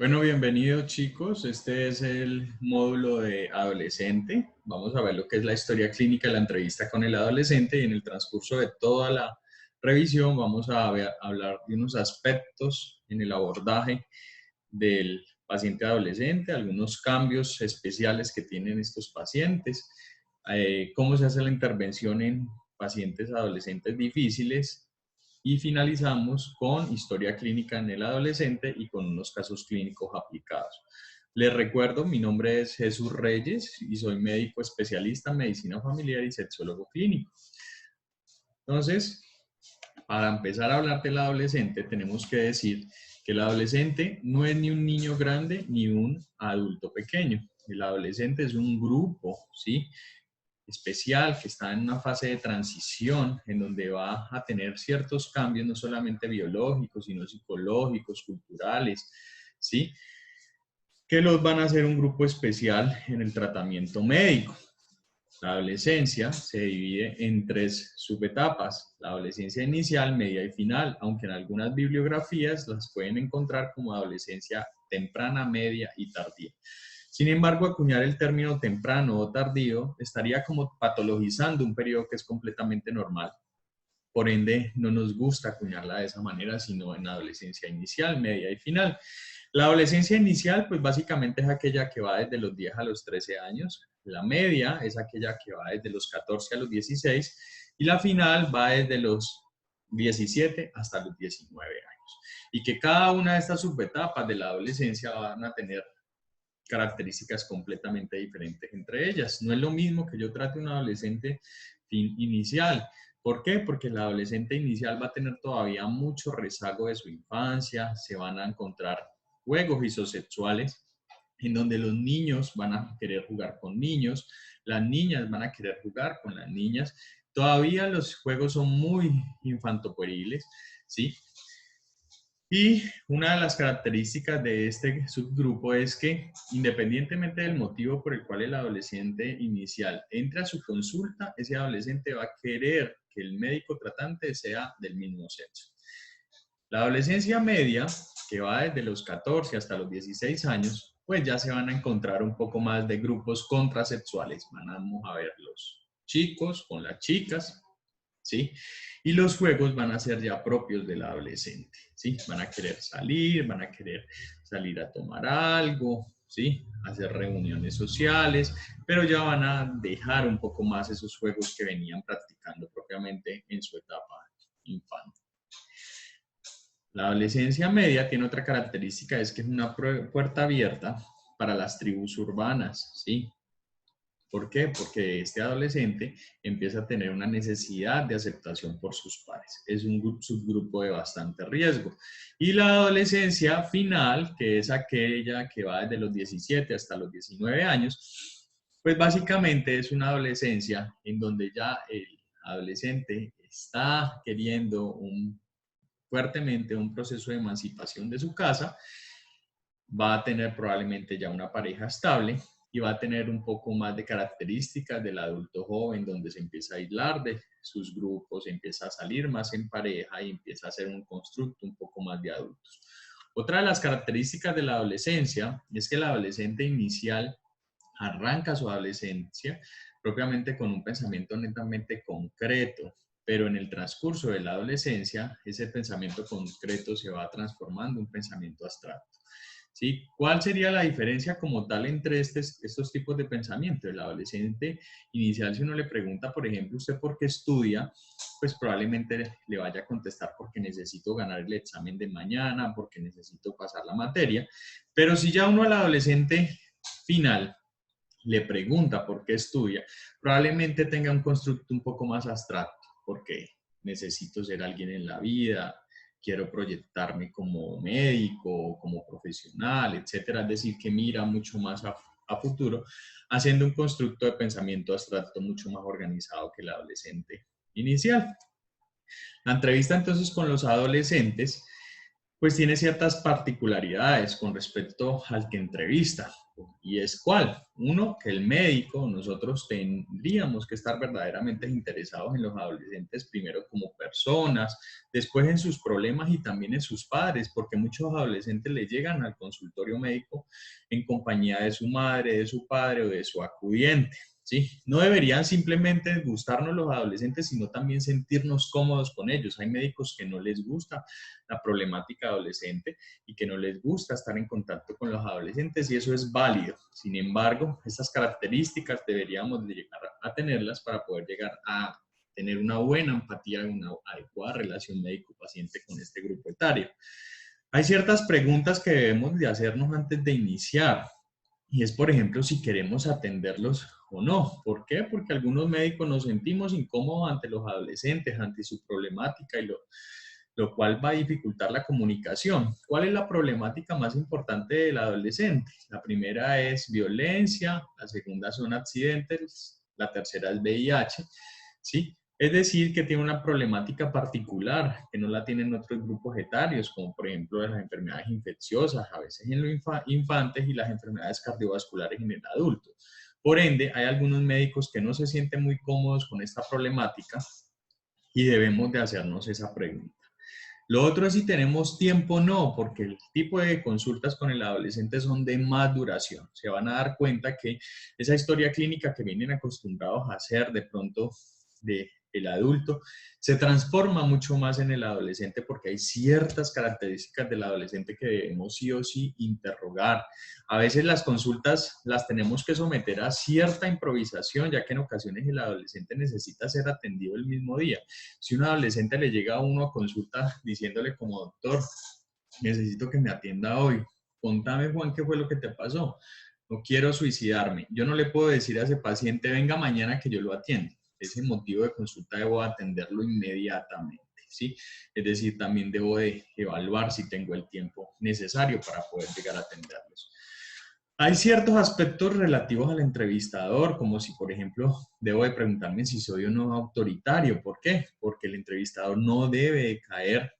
Bueno, bienvenidos chicos. Este es el módulo de adolescente. Vamos a ver lo que es la historia clínica de la entrevista con el adolescente y en el transcurso de toda la revisión vamos a hablar de unos aspectos en el abordaje del paciente adolescente, algunos cambios especiales que tienen estos pacientes, cómo se hace la intervención en pacientes adolescentes difíciles y finalizamos con historia clínica en el adolescente y con unos casos clínicos aplicados. Les recuerdo, mi nombre es Jesús Reyes y soy médico especialista en medicina familiar y sexólogo clínico. Entonces, para empezar a hablar del adolescente, tenemos que decir que el adolescente no es ni un niño grande ni un adulto pequeño. El adolescente es un grupo, ¿sí?, especial que está en una fase de transición en donde va a tener ciertos cambios, no solamente biológicos, sino psicológicos, culturales, ¿sí?, que los van a hacer un grupo especial en el tratamiento médico. La adolescencia se divide en tres subetapas: la adolescencia inicial, media y final, aunque en algunas bibliografías las pueden encontrar como adolescencia temprana, media y tardía. Sin embargo, acuñar el término temprano o tardío estaría como patologizando un periodo que es completamente normal. Por ende, no nos gusta acuñarla de esa manera, sino en adolescencia inicial, media y final. La adolescencia inicial, pues básicamente es aquella que va desde los 10 a los 13 años. La media es aquella que va desde los 14 a los 16 y la final va desde los 17 hasta los 19 años. Y que cada una de estas subetapas de la adolescencia van a tener características completamente diferentes entre ellas. No es lo mismo que yo trate un adolescente inicial. ¿Por qué? Porque el adolescente inicial va a tener todavía mucho rezago de su infancia, se van a encontrar juegos isosexuales en donde los niños van a querer jugar con niños, las niñas van a querer jugar con las niñas. Todavía los juegos son muy infantopueriles, ¿sí? Y una de las características de este subgrupo es que, independientemente del motivo por el cual el adolescente inicial entre a su consulta, ese adolescente va a querer que el médico tratante sea del mismo sexo. La adolescencia media, que va desde los 14 hasta los 16 años, pues ya se van a encontrar un poco más de grupos contrasexuales. Vamos a ver los chicos con las chicas, ¿sí? Y los juegos van a ser ya propios del adolescente, ¿sí? Van a querer salir a tomar algo, ¿sí? Hacer reuniones sociales, pero ya van a dejar un poco más esos juegos que venían practicando propiamente en su etapa infantil. La adolescencia media tiene otra característica, es que es una puerta abierta para las tribus urbanas, ¿sí? ¿Por qué? Porque este adolescente empieza a tener una necesidad de aceptación por sus pares. Es un subgrupo de bastante riesgo. Y la adolescencia final, que es aquella que va desde los 17 hasta los 19 años, pues básicamente es una adolescencia en donde ya el adolescente está queriendo fuertemente un proceso de emancipación de su casa, va a tener probablemente ya una pareja estable y va a tener un poco más de características del adulto joven, donde se empieza a aislar de sus grupos, empieza a salir más en pareja y empieza a hacer un constructo un poco más de adultos. Otra de las características de la adolescencia es que el adolescente inicial arranca su adolescencia propiamente con un pensamiento netamente concreto, pero en el transcurso de la adolescencia ese pensamiento concreto se va transformando en un pensamiento abstracto. ¿Sí? ¿Cuál sería la diferencia como tal entre estos tipos de pensamiento? El adolescente inicial, si uno le pregunta, por ejemplo, ¿usted por qué estudia? Pues probablemente le vaya a contestar porque necesito ganar el examen de mañana, porque necesito pasar la materia. Pero si ya uno al adolescente final le pregunta por qué estudia, probablemente tenga un constructo un poco más abstracto, porque necesito ser alguien en la vida, quiero proyectarme como médico, como profesional, etcétera. Es decir, que mira mucho más a futuro, haciendo un constructo de pensamiento abstracto mucho más organizado que el adolescente inicial. La entrevista entonces con los adolescentes pues tiene ciertas particularidades con respecto al que entrevista. ¿Y es cuál? Uno, que el médico, nosotros tendríamos que estar verdaderamente interesados en los adolescentes, primero como personas, después en sus problemas y también en sus padres, porque muchos adolescentes le llegan al consultorio médico en compañía de su madre, de su padre o de su acudiente. ¿Sí? No deberían simplemente gustarnos los adolescentes, sino también sentirnos cómodos con ellos. Hay médicos que no les gusta la problemática adolescente y que no les gusta estar en contacto con los adolescentes y eso es válido. Sin embargo, esas características deberíamos de llegar a tenerlas para poder llegar a tener una buena empatía y una adecuada relación médico-paciente con este grupo etario. Hay ciertas preguntas que debemos de hacernos antes de iniciar. Y es, por ejemplo, si queremos atenderlos o no. ¿Por qué? Porque algunos médicos nos sentimos incómodos ante los adolescentes, ante su problemática, y lo cual va a dificultar la comunicación. ¿Cuál es la problemática más importante del adolescente? La primera es violencia, la segunda son accidentes, la tercera es VIH, ¿sí? Es decir, que tiene una problemática particular que no la tienen otros grupos etarios, como por ejemplo las enfermedades infecciosas, a veces en los infantes, y las enfermedades cardiovasculares en el adulto. Por ende, hay algunos médicos que no se sienten muy cómodos con esta problemática y debemos de hacernos esa pregunta. Lo otro es si tenemos tiempo o no, porque el tipo de consultas con el adolescente son de más duración. Se van a dar cuenta que esa historia clínica que vienen acostumbrados a hacer de pronto del adulto se transforma mucho más en el adolescente porque hay ciertas características del adolescente que debemos sí o sí interrogar. A veces las consultas las tenemos que someter a cierta improvisación, ya que en ocasiones el adolescente necesita ser atendido el mismo día. Si un adolescente le llega a uno a consulta diciéndole como doctor, necesito que me atienda hoy, contame Juan qué fue lo que te pasó, no quiero suicidarme, yo no le puedo decir a ese paciente venga mañana que yo lo atiendo, ese motivo de consulta debo atenderlo inmediatamente, ¿sí? Es decir, también debo de evaluar si tengo el tiempo necesario para poder llegar a atenderlos. Hay ciertos aspectos relativos al entrevistador, como si, por ejemplo, debo de preguntarme si soy o no autoritario. ¿Por qué? Porque el entrevistador no debe de caer,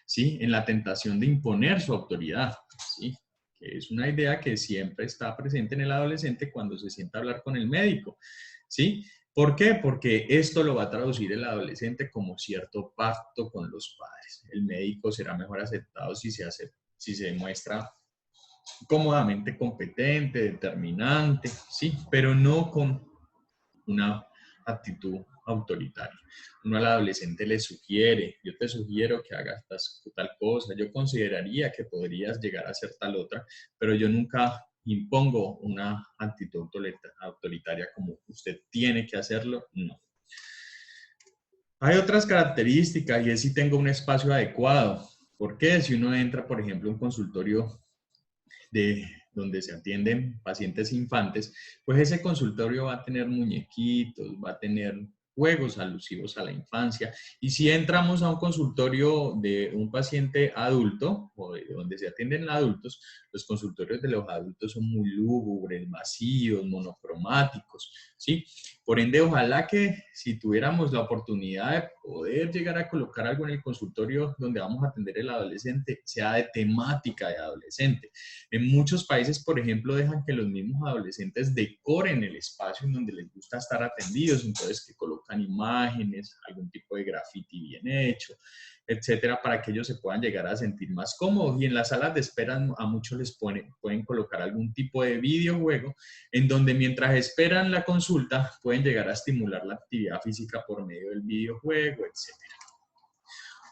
¿sí?, en la tentación de imponer su autoridad, ¿sí?, que es una idea que siempre está presente en el adolescente cuando se sienta a hablar con el médico, ¿sí? ¿Por qué? Porque esto lo va a traducir el adolescente como cierto pacto con los padres. El médico será mejor aceptado si se demuestra cómodamente competente, determinante, ¿sí? Pero no con una actitud autoritaria. Uno al adolescente le sugiere, yo te sugiero que hagas tal cosa, yo consideraría que podrías llegar a hacer tal otra, pero yo nunca impongo una actitud autoritaria como usted tiene que hacerlo, no. Hay otras características y es si tengo un espacio adecuado. ¿Por qué? Si uno entra, por ejemplo, a un consultorio donde se atienden pacientes infantes, pues ese consultorio va a tener muñequitos, va a tener juegos alusivos a la infancia. Y si entramos a un consultorio de un paciente adulto, o de donde se atienden adultos, los consultorios de los adultos son muy lúgubres, vacíos, monocromáticos, ¿sí? Por ende, ojalá que si tuviéramos la oportunidad de poder llegar a colocar algo en el consultorio donde vamos a atender el adolescente, sea de temática de adolescente. En muchos países, por ejemplo, dejan que los mismos adolescentes decoren el espacio en donde les gusta estar atendidos, entonces que colocan imágenes, algún tipo de graffiti bien hecho, etcétera, para que ellos se puedan llegar a sentir más cómodos. Y en las salas de espera a muchos les pueden colocar algún tipo de videojuego en donde mientras esperan la consulta pueden llegar a estimular la actividad física por medio del videojuego, etcétera.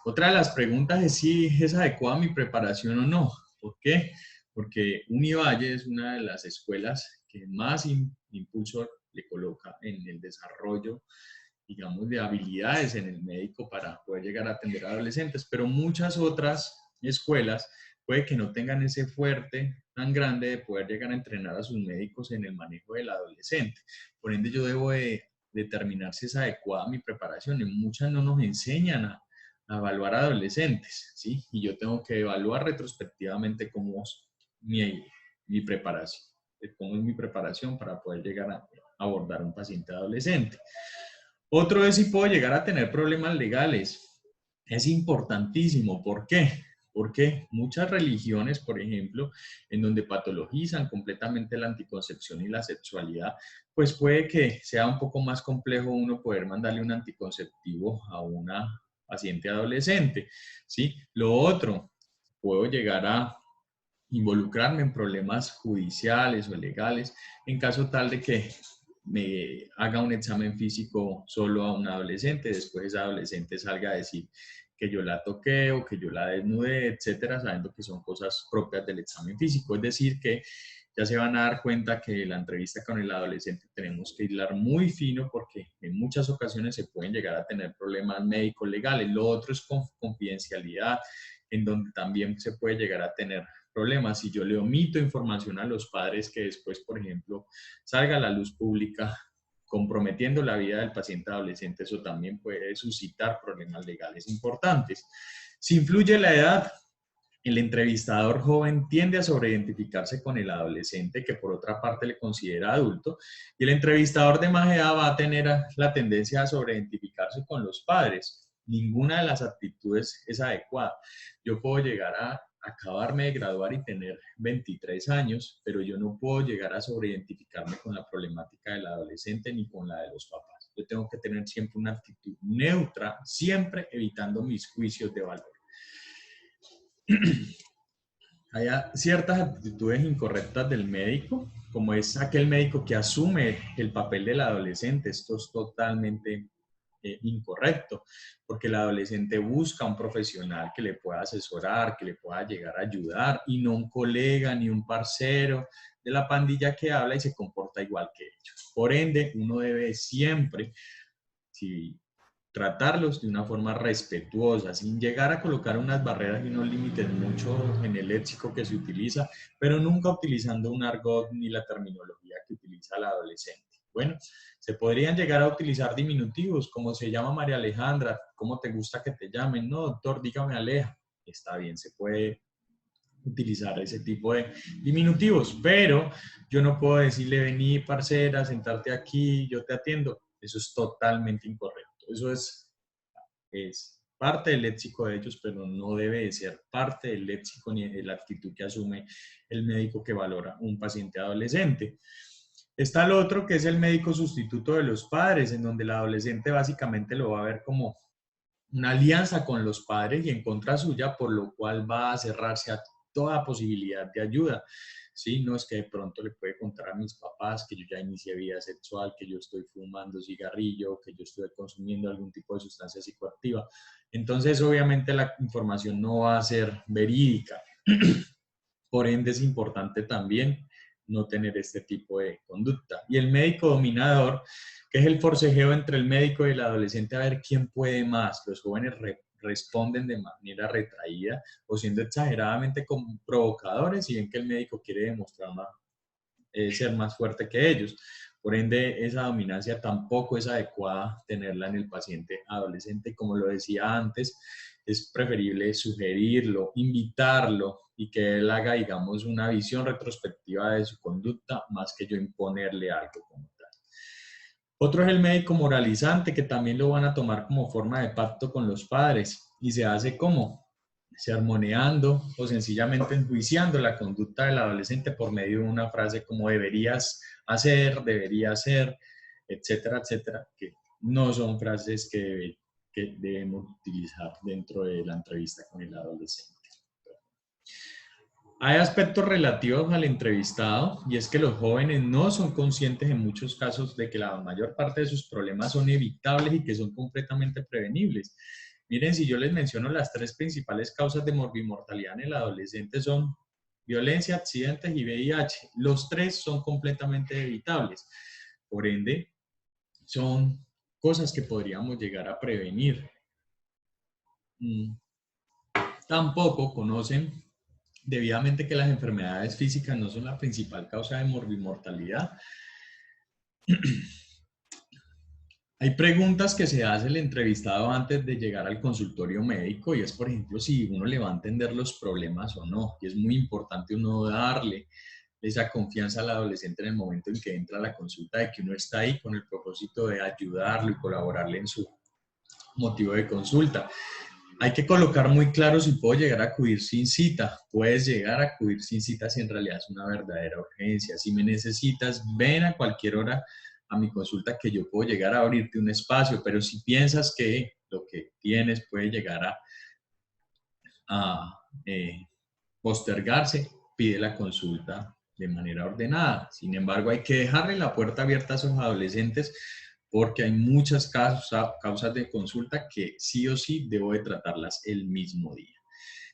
Otra de las preguntas es si es adecuada mi preparación o no. ¿Por qué? Porque Univalle es una de las escuelas que más impulso le coloca en el desarrollo, digamos, de habilidades en el médico para poder llegar a atender a adolescentes, pero muchas otras escuelas puede que no tengan ese fuerte tan grande de poder llegar a entrenar a sus médicos en el manejo del adolescente. Por ende, yo debo de determinar si es adecuada mi preparación. En muchas no nos enseñan a evaluar adolescentes, ¿sí? Y yo tengo que evaluar retrospectivamente cómo es mi preparación, cómo es mi preparación para poder llegar a abordar un paciente adolescente. Otro es si puedo llegar a tener problemas legales. Es importantísimo. ¿Por qué? Porque muchas religiones, por ejemplo, en donde patologizan completamente la anticoncepción y la sexualidad, pues puede que sea un poco más complejo uno poder mandarle un anticonceptivo a una paciente adolescente, ¿sí? Lo otro, puedo llegar a involucrarme en problemas judiciales o legales en caso tal de que me haga un examen físico solo a un adolescente, después ese adolescente salga a decir que yo la toqué o que yo la desnudé, etcétera, sabiendo que son cosas propias del examen físico. Es decir, que ya se van a dar cuenta que la entrevista con el adolescente tenemos que hilar muy fino porque en muchas ocasiones se pueden llegar a tener problemas médicos legales. Lo otro es confidencialidad, en donde también se puede llegar a tener problemas. Si yo le omito información a los padres que después, por ejemplo, salga a la luz pública comprometiendo la vida del paciente adolescente, eso también puede suscitar problemas legales importantes. Si influye la edad, el entrevistador joven tiende a sobreidentificarse con el adolescente, que por otra parte le considera adulto, y el entrevistador de más edad va a tener la tendencia a sobreidentificarse con los padres. Ninguna de las actitudes es adecuada. Yo puedo llegar a acabarme de graduar y tener 23 años, pero yo no puedo llegar a sobreidentificarme con la problemática del adolescente ni con la de los papás. Yo tengo que tener siempre una actitud neutra, siempre evitando mis juicios de valor. Hay ciertas actitudes incorrectas del médico, como es aquel médico que asume el papel del adolescente. Esto es totalmente incorrecto, porque el adolescente busca un profesional que le pueda asesorar, que le pueda llegar a ayudar, y no un colega ni un parcero de la pandilla que habla y se comporta igual que ellos. Por ende, uno debe siempre, si tratarlos de una forma respetuosa, sin llegar a colocar unas barreras y unos límites mucho en el léxico que se utiliza, pero nunca utilizando un argot ni la terminología que utiliza el adolescente. Bueno, se podrían llegar a utilizar diminutivos, como se llama María Alejandra, ¿cómo te gusta que te llamen? No, doctor, dígame Aleja. Está bien, se puede utilizar ese tipo de diminutivos, pero yo no puedo decirle, vení, parcera, sentarte aquí, yo te atiendo. Eso es totalmente incorrecto. Eso es parte del léxico de ellos, pero no debe de ser parte del léxico ni de la actitud que asume el médico que valora un paciente adolescente. Está el otro, que es el médico sustituto de los padres, en donde el adolescente básicamente lo va a ver como una alianza con los padres y en contra suya, por lo cual va a cerrarse a toda posibilidad de ayuda. Sí, no es que de pronto le puede contar a mis papás que yo ya inicié vida sexual, que yo estoy fumando cigarrillo, que yo estoy consumiendo algún tipo de sustancia psicoactiva. Entonces, obviamente, la información no va a ser verídica. Por ende, es importante también no tener este tipo de conducta. Y el médico dominador, que es el forcejeo entre el médico y el adolescente a ver quién puede más. Los jóvenes responden de manera retraída o siendo exageradamente provocadores y ven que el médico quiere demostrar ser más fuerte que ellos. Por ende, esa dominancia tampoco es adecuada tenerla en el paciente adolescente. Como lo decía antes, es preferible sugerirlo, invitarlo y que él haga, digamos, una visión retrospectiva de su conducta más que yo imponerle algo como tal. Otro es el médico moralizante, que también lo van a tomar como forma de pacto con los padres y se hace como sermoneando o sencillamente enjuiciando la conducta del adolescente por medio de una frase como deberías hacer, debería ser, etcétera, etcétera, que no son frases que debemos utilizar dentro de la entrevista con el adolescente. Hay aspectos relativos al entrevistado y es que los jóvenes no son conscientes en muchos casos de que la mayor parte de sus problemas son evitables y que son completamente prevenibles. Miren, si yo les menciono las tres principales causas de morbimortalidad en el adolescente son violencia, accidentes y VIH. Los tres son completamente evitables. Por ende, son cosas que podríamos llegar a prevenir. Tampoco conocen debidamente que las enfermedades físicas no son la principal causa de morbimortalidad. Hay preguntas que se hace el entrevistado antes de llegar al consultorio médico y es, por ejemplo, si uno le va a entender los problemas o no. Y es muy importante uno darle esa confianza al adolescente en el momento en que entra a la consulta de que uno está ahí con el propósito de ayudarlo y colaborarle en su motivo de consulta. Hay que colocar muy claro si puedo llegar a acudir sin cita. Puedes llegar a acudir sin cita si en realidad es una verdadera urgencia. Si me necesitas, ven a cualquier hora a mi consulta que yo puedo llegar a abrirte un espacio, pero si piensas que lo que tienes puede llegar a postergarse, pide la consulta de manera ordenada. Sin embargo, hay que dejarle la puerta abierta a esos adolescentes porque hay muchas causas de consulta que sí o sí debo de tratarlas el mismo día.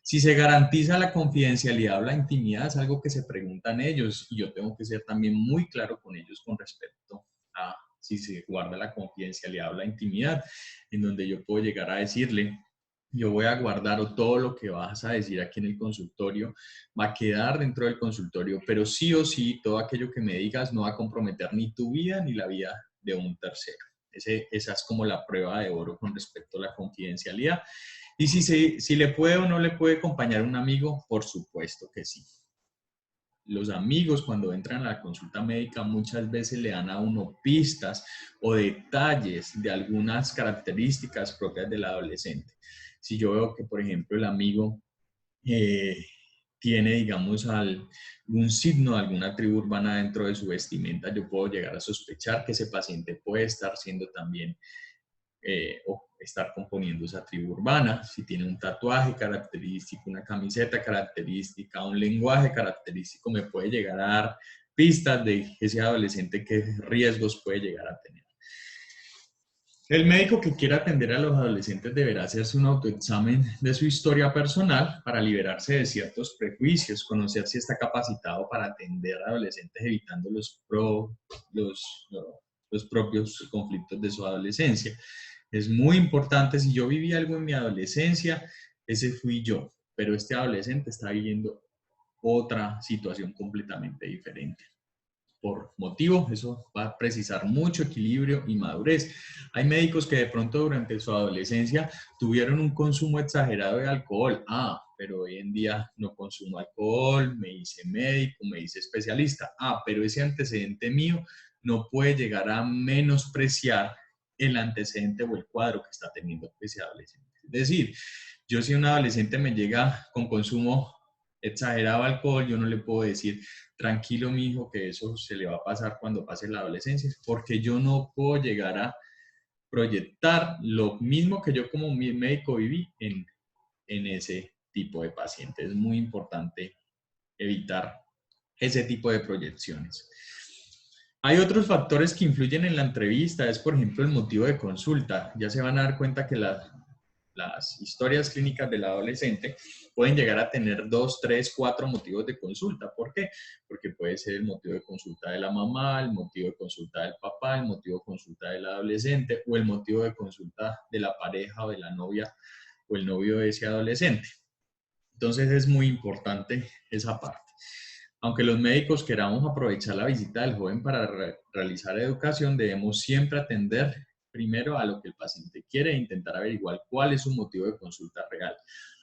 Si se garantiza la confidencialidad o la intimidad, es algo que se preguntan ellos y yo tengo que ser también muy claro con ellos con respecto a si se guarda la confidencialidad o la intimidad, en donde yo puedo llegar a decirle, yo voy a guardar o todo lo que vas a decir aquí en el consultorio va a quedar dentro del consultorio, pero sí o sí, todo aquello que me digas no va a comprometer ni tu vida ni la vida de un tercero. Esa es como la prueba de oro con respecto a la confidencialidad. Y si le puede o no le puede acompañar un amigo, por supuesto que sí. Los amigos cuando entran a la consulta médica muchas veces le dan a uno pistas o detalles de algunas características propias del adolescente. Si yo veo que, por ejemplo, el amigo eh, tiene, digamos, algún signo de alguna tribu urbana dentro de su vestimenta, yo puedo llegar a sospechar que ese paciente puede estar siendo también o estar componiendo esa tribu urbana, si tiene un tatuaje característico, una camiseta característica, un lenguaje característico, me puede llegar a dar pistas de ese adolescente qué riesgos puede llegar a tener. El médico que quiera atender a los adolescentes deberá hacerse un autoexamen de su historia personal para liberarse de ciertos prejuicios, conocer si está capacitado para atender a adolescentes evitando los propios conflictos de su adolescencia. Es muy importante, si yo viví algo en mi adolescencia, ese fui yo, pero este adolescente está viviendo otra situación completamente diferente. Por motivo, eso va a precisar mucho equilibrio y madurez. Hay médicos que de pronto durante su adolescencia tuvieron un consumo exagerado de alcohol. Pero hoy en día no consumo alcohol, me hice médico, me hice especialista. Pero ese antecedente mío no puede llegar a menospreciar el antecedente o el cuadro que está teniendo ese adolescente. Es decir, yo si un adolescente me llega con consumo exagerado de alcohol, yo no le puedo decir, tranquilo mi hijo, que eso se le va a pasar cuando pase la adolescencia, porque yo no puedo llegar a proyectar lo mismo que yo como médico viví en ese tipo de paciente. Es muy importante evitar ese tipo de proyecciones. Hay otros factores que influyen en la entrevista, es por ejemplo el motivo de consulta. Ya se van a dar cuenta que las historias clínicas del adolescente pueden llegar a tener 2, 3, 4 motivos de consulta. ¿Por qué? Porque puede ser el motivo de consulta de la mamá, el motivo de consulta del papá, el motivo de consulta del adolescente o el motivo de consulta de la pareja o de la novia o el novio de ese adolescente. Entonces es muy importante esa parte. Aunque los médicos queramos aprovechar la visita del joven para realizar educación, debemos siempre atender primero a lo que el paciente quiere e intentar averiguar cuál es su motivo de consulta real.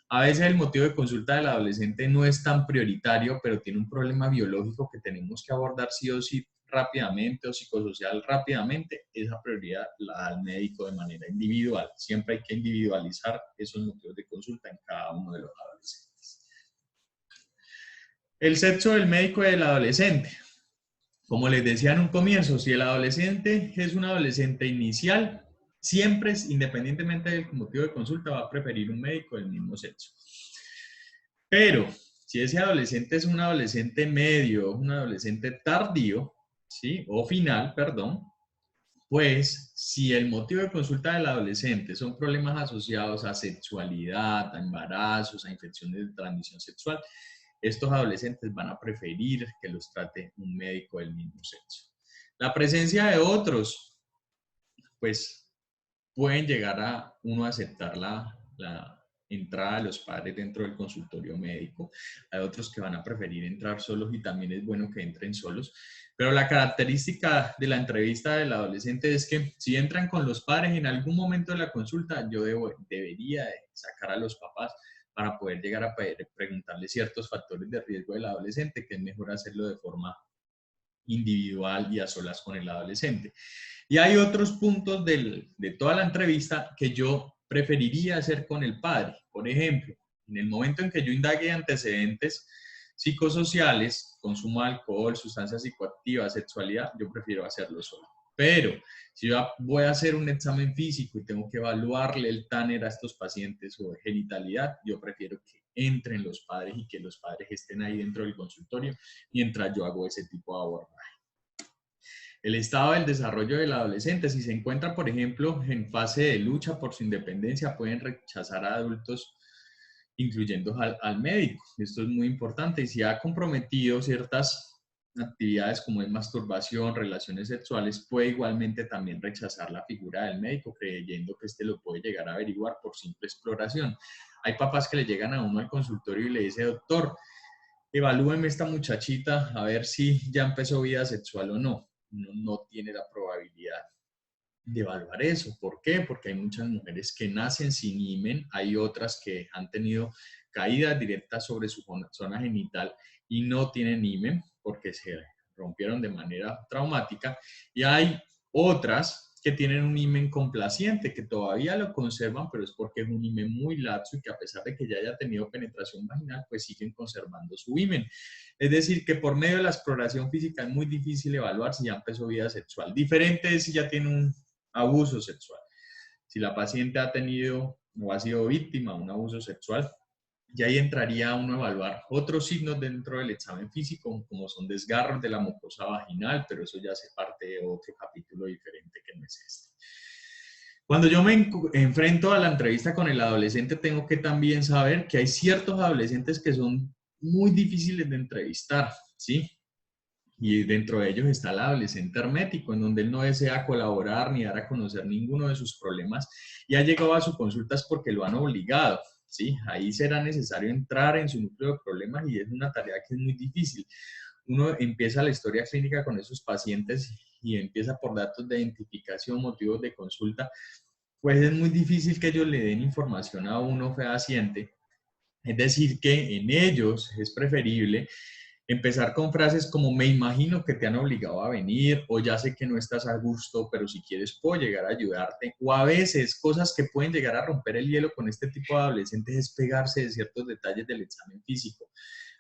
A veces el motivo de consulta del adolescente no es tan prioritario, pero tiene un problema biológico que tenemos que abordar sí o sí rápidamente o psicosocial rápidamente. Esa prioridad la da el médico de manera individual. Siempre hay que individualizar esos motivos de consulta en cada uno de los adolescentes. El sexo del médico y del adolescente. Como les decía en un comienzo, si el adolescente es un adolescente inicial, siempre, independientemente del motivo de consulta, va a preferir un médico del mismo sexo. Pero si ese adolescente es un adolescente medio, un adolescente tardío, ¿sí? O final, perdón, pues si el motivo de consulta del adolescente son problemas asociados a sexualidad, a embarazos, a infecciones de transmisión sexual, estos adolescentes van a preferir que los trate un médico del mismo sexo. La presencia de otros, pues pueden llegar a uno a aceptar la entrada de los padres dentro del consultorio médico. Hay otros que van a preferir entrar solos y también es bueno que entren solos. Pero la característica de la entrevista del adolescente es que si entran con los padres en algún momento de la consulta, yo debería sacar a los papás para poder llegar a preguntarle ciertos factores de riesgo del adolescente, que es mejor hacerlo de forma individual y a solas con el adolescente. Y hay otros puntos de toda la entrevista que yo preferiría hacer con el padre. Por ejemplo, en el momento en que yo indague antecedentes psicosociales, consumo de alcohol, sustancias psicoactivas, sexualidad, yo prefiero hacerlo solo. Pero si yo voy a hacer un examen físico y tengo que evaluarle el TANER a estos pacientes o de genitalidad, yo prefiero que entren los padres y que los padres estén ahí dentro del consultorio mientras yo hago ese tipo de abordaje. El estado del desarrollo del adolescente, si se encuentra, por ejemplo, en fase de lucha por su independencia, pueden rechazar a adultos, incluyendo al médico. Esto es muy importante. Y si ha comprometido ciertas actividades como es masturbación, relaciones sexuales, puede igualmente también rechazar la figura del médico, creyendo que éste lo puede llegar a averiguar por simple exploración. Hay papás que le llegan a uno al consultorio y le dice, doctor, evalúeme esta muchachita a ver si ya empezó vida sexual o no. No tiene la probabilidad de evaluar eso. ¿Por qué? Porque hay muchas mujeres que nacen sin himen, hay otras que han tenido caídas directas sobre su zona genital y no tienen himen porque se rompieron de manera traumática, y hay otras que tienen un himen complaciente, que todavía lo conservan, pero es porque es un himen muy laxo y que a pesar de que ya haya tenido penetración vaginal, pues siguen conservando su himen. Es decir, que por medio de la exploración física es muy difícil evaluar si ya empezó vida sexual. Diferente es si ya tiene un abuso sexual. Si la paciente ha tenido o ha sido víctima de un abuso sexual, ya ahí entraría uno a evaluar otros signos dentro del examen físico, como son desgarros de la mucosa vaginal, pero eso ya hace parte de otro capítulo diferente que no es este. Cuando yo me enfrento a la entrevista con el adolescente, tengo que también saber que hay ciertos adolescentes que son muy difíciles de entrevistar, ¿sí? Y dentro de ellos está el adolescente hermético, en donde él no desea colaborar ni dar a conocer ninguno de sus problemas y ha llegado a sus consultas porque lo han obligado, ¿sí? Ahí será necesario entrar en su núcleo de problemas y es una tarea que es muy difícil. Uno empieza la historia clínica con esos pacientes y empieza por datos de identificación, motivos de consulta, pues es muy difícil que ellos le den información a uno fehaciente. Es decir, que en ellos es preferible empezar con frases como me imagino que te han obligado a venir, o ya sé que no estás a gusto, pero si quieres puedo llegar a ayudarte, o a veces cosas que pueden llegar a romper el hielo con este tipo de adolescentes es pegarse de ciertos detalles del examen físico.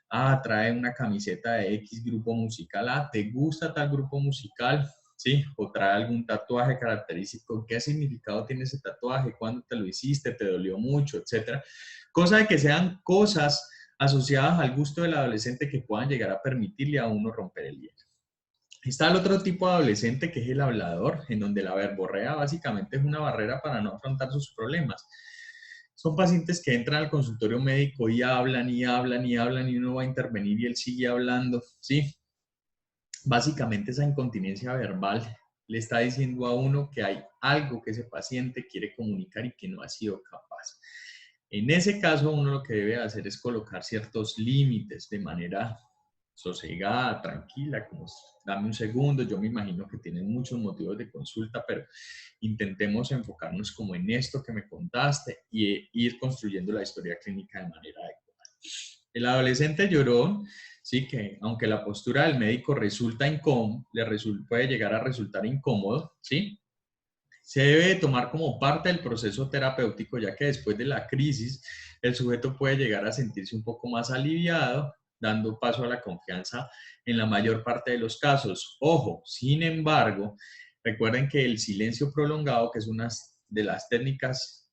Ah, trae una camiseta de X grupo musical, ah, ¿te gusta tal grupo musical? ¿Sí? O trae algún tatuaje característico, ¿qué significado tiene ese tatuaje? ¿Cuándo te lo hiciste? ¿Te dolió mucho? Etcétera. Cosa de que sean cosas asociadas al gusto del adolescente que puedan llegar a permitirle a uno romper el hielo. Está el otro tipo de adolescente que es el hablador, en donde la verborrea básicamente es una barrera para no afrontar sus problemas. Son pacientes que entran al consultorio médico y hablan y hablan y hablan y uno va a intervenir y él sigue hablando, ¿sí? Básicamente esa incontinencia verbal le está diciendo a uno que hay algo que ese paciente quiere comunicar y que no ha sido capaz. En ese caso, uno lo que debe hacer es colocar ciertos límites de manera sosegada, tranquila, como dame un segundo, yo me imagino que tienen muchos motivos de consulta, pero intentemos enfocarnos como en esto que me contaste y ir construyendo la historia clínica de manera adecuada. El adolescente llorón, sí, que aunque la postura del médico resulta incómodo, puede llegar a resultar incómodo, ¿sí? Se debe tomar como parte del proceso terapéutico, ya que después de la crisis el sujeto puede llegar a sentirse un poco más aliviado, dando paso a la confianza en la mayor parte de los casos. Ojo, sin embargo, recuerden que el silencio prolongado, que es una de las técnicas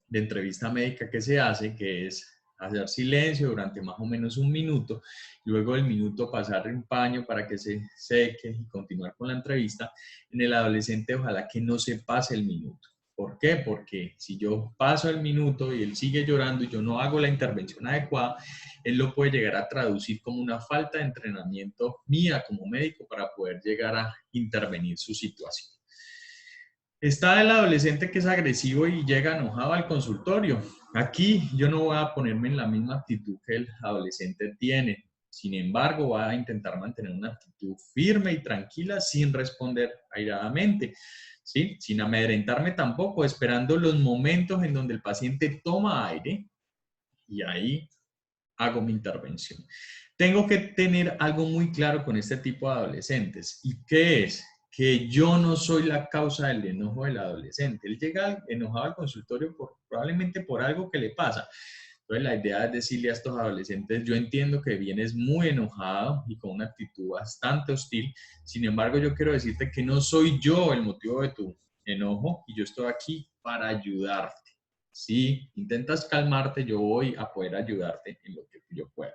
de entrevista médica que se hace, que es hacer silencio durante más o menos un minuto, luego del minuto pasar un paño para que se seque y continuar con la entrevista. En el adolescente ojalá que no se pase el minuto. ¿Por qué? Porque si yo paso el minuto y él sigue llorando y yo no hago la intervención adecuada, él lo puede llegar a traducir como una falta de entrenamiento mía como médico para poder llegar a intervenir su situación. Está el adolescente que es agresivo y llega enojado al consultorio. Aquí yo no voy a ponerme en la misma actitud que el adolescente tiene. Sin embargo, voy a intentar mantener una actitud firme y tranquila sin responder airadamente, ¿sí? Sin amedrentarme tampoco, esperando los momentos en donde el paciente toma aire y ahí hago mi intervención. Tengo que tener algo muy claro con este tipo de adolescentes. ¿Y qué es? que yo no soy la causa del enojo del adolescente. Él llega enojado al consultorio probablemente por algo que le pasa. Entonces la idea es decirle a estos adolescentes, yo entiendo que vienes muy enojado y con una actitud bastante hostil, sin embargo yo quiero decirte que no soy yo el motivo de tu enojo y yo estoy aquí para ayudarte. Si intentas calmarte, yo voy a poder ayudarte en lo que yo pueda.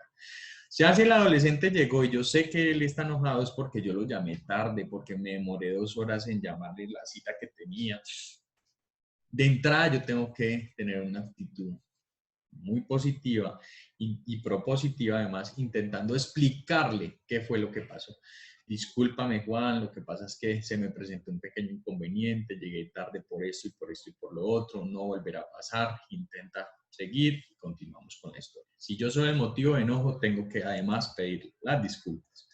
Si el adolescente llegó y yo sé que él está enojado es porque yo lo llamé tarde, porque me demoré 2 horas en llamarle la cita que tenía. De entrada yo tengo que tener una actitud muy positiva y propositiva, además, intentando explicarle qué fue lo que pasó. Discúlpame, Juan, lo que pasa es que se me presentó un pequeño inconveniente, llegué tarde por esto y por esto y por lo otro, no volverá a pasar, intenta seguir y continuamos con la historia. Si yo soy el motivo de enojo, tengo que además pedir las disculpas.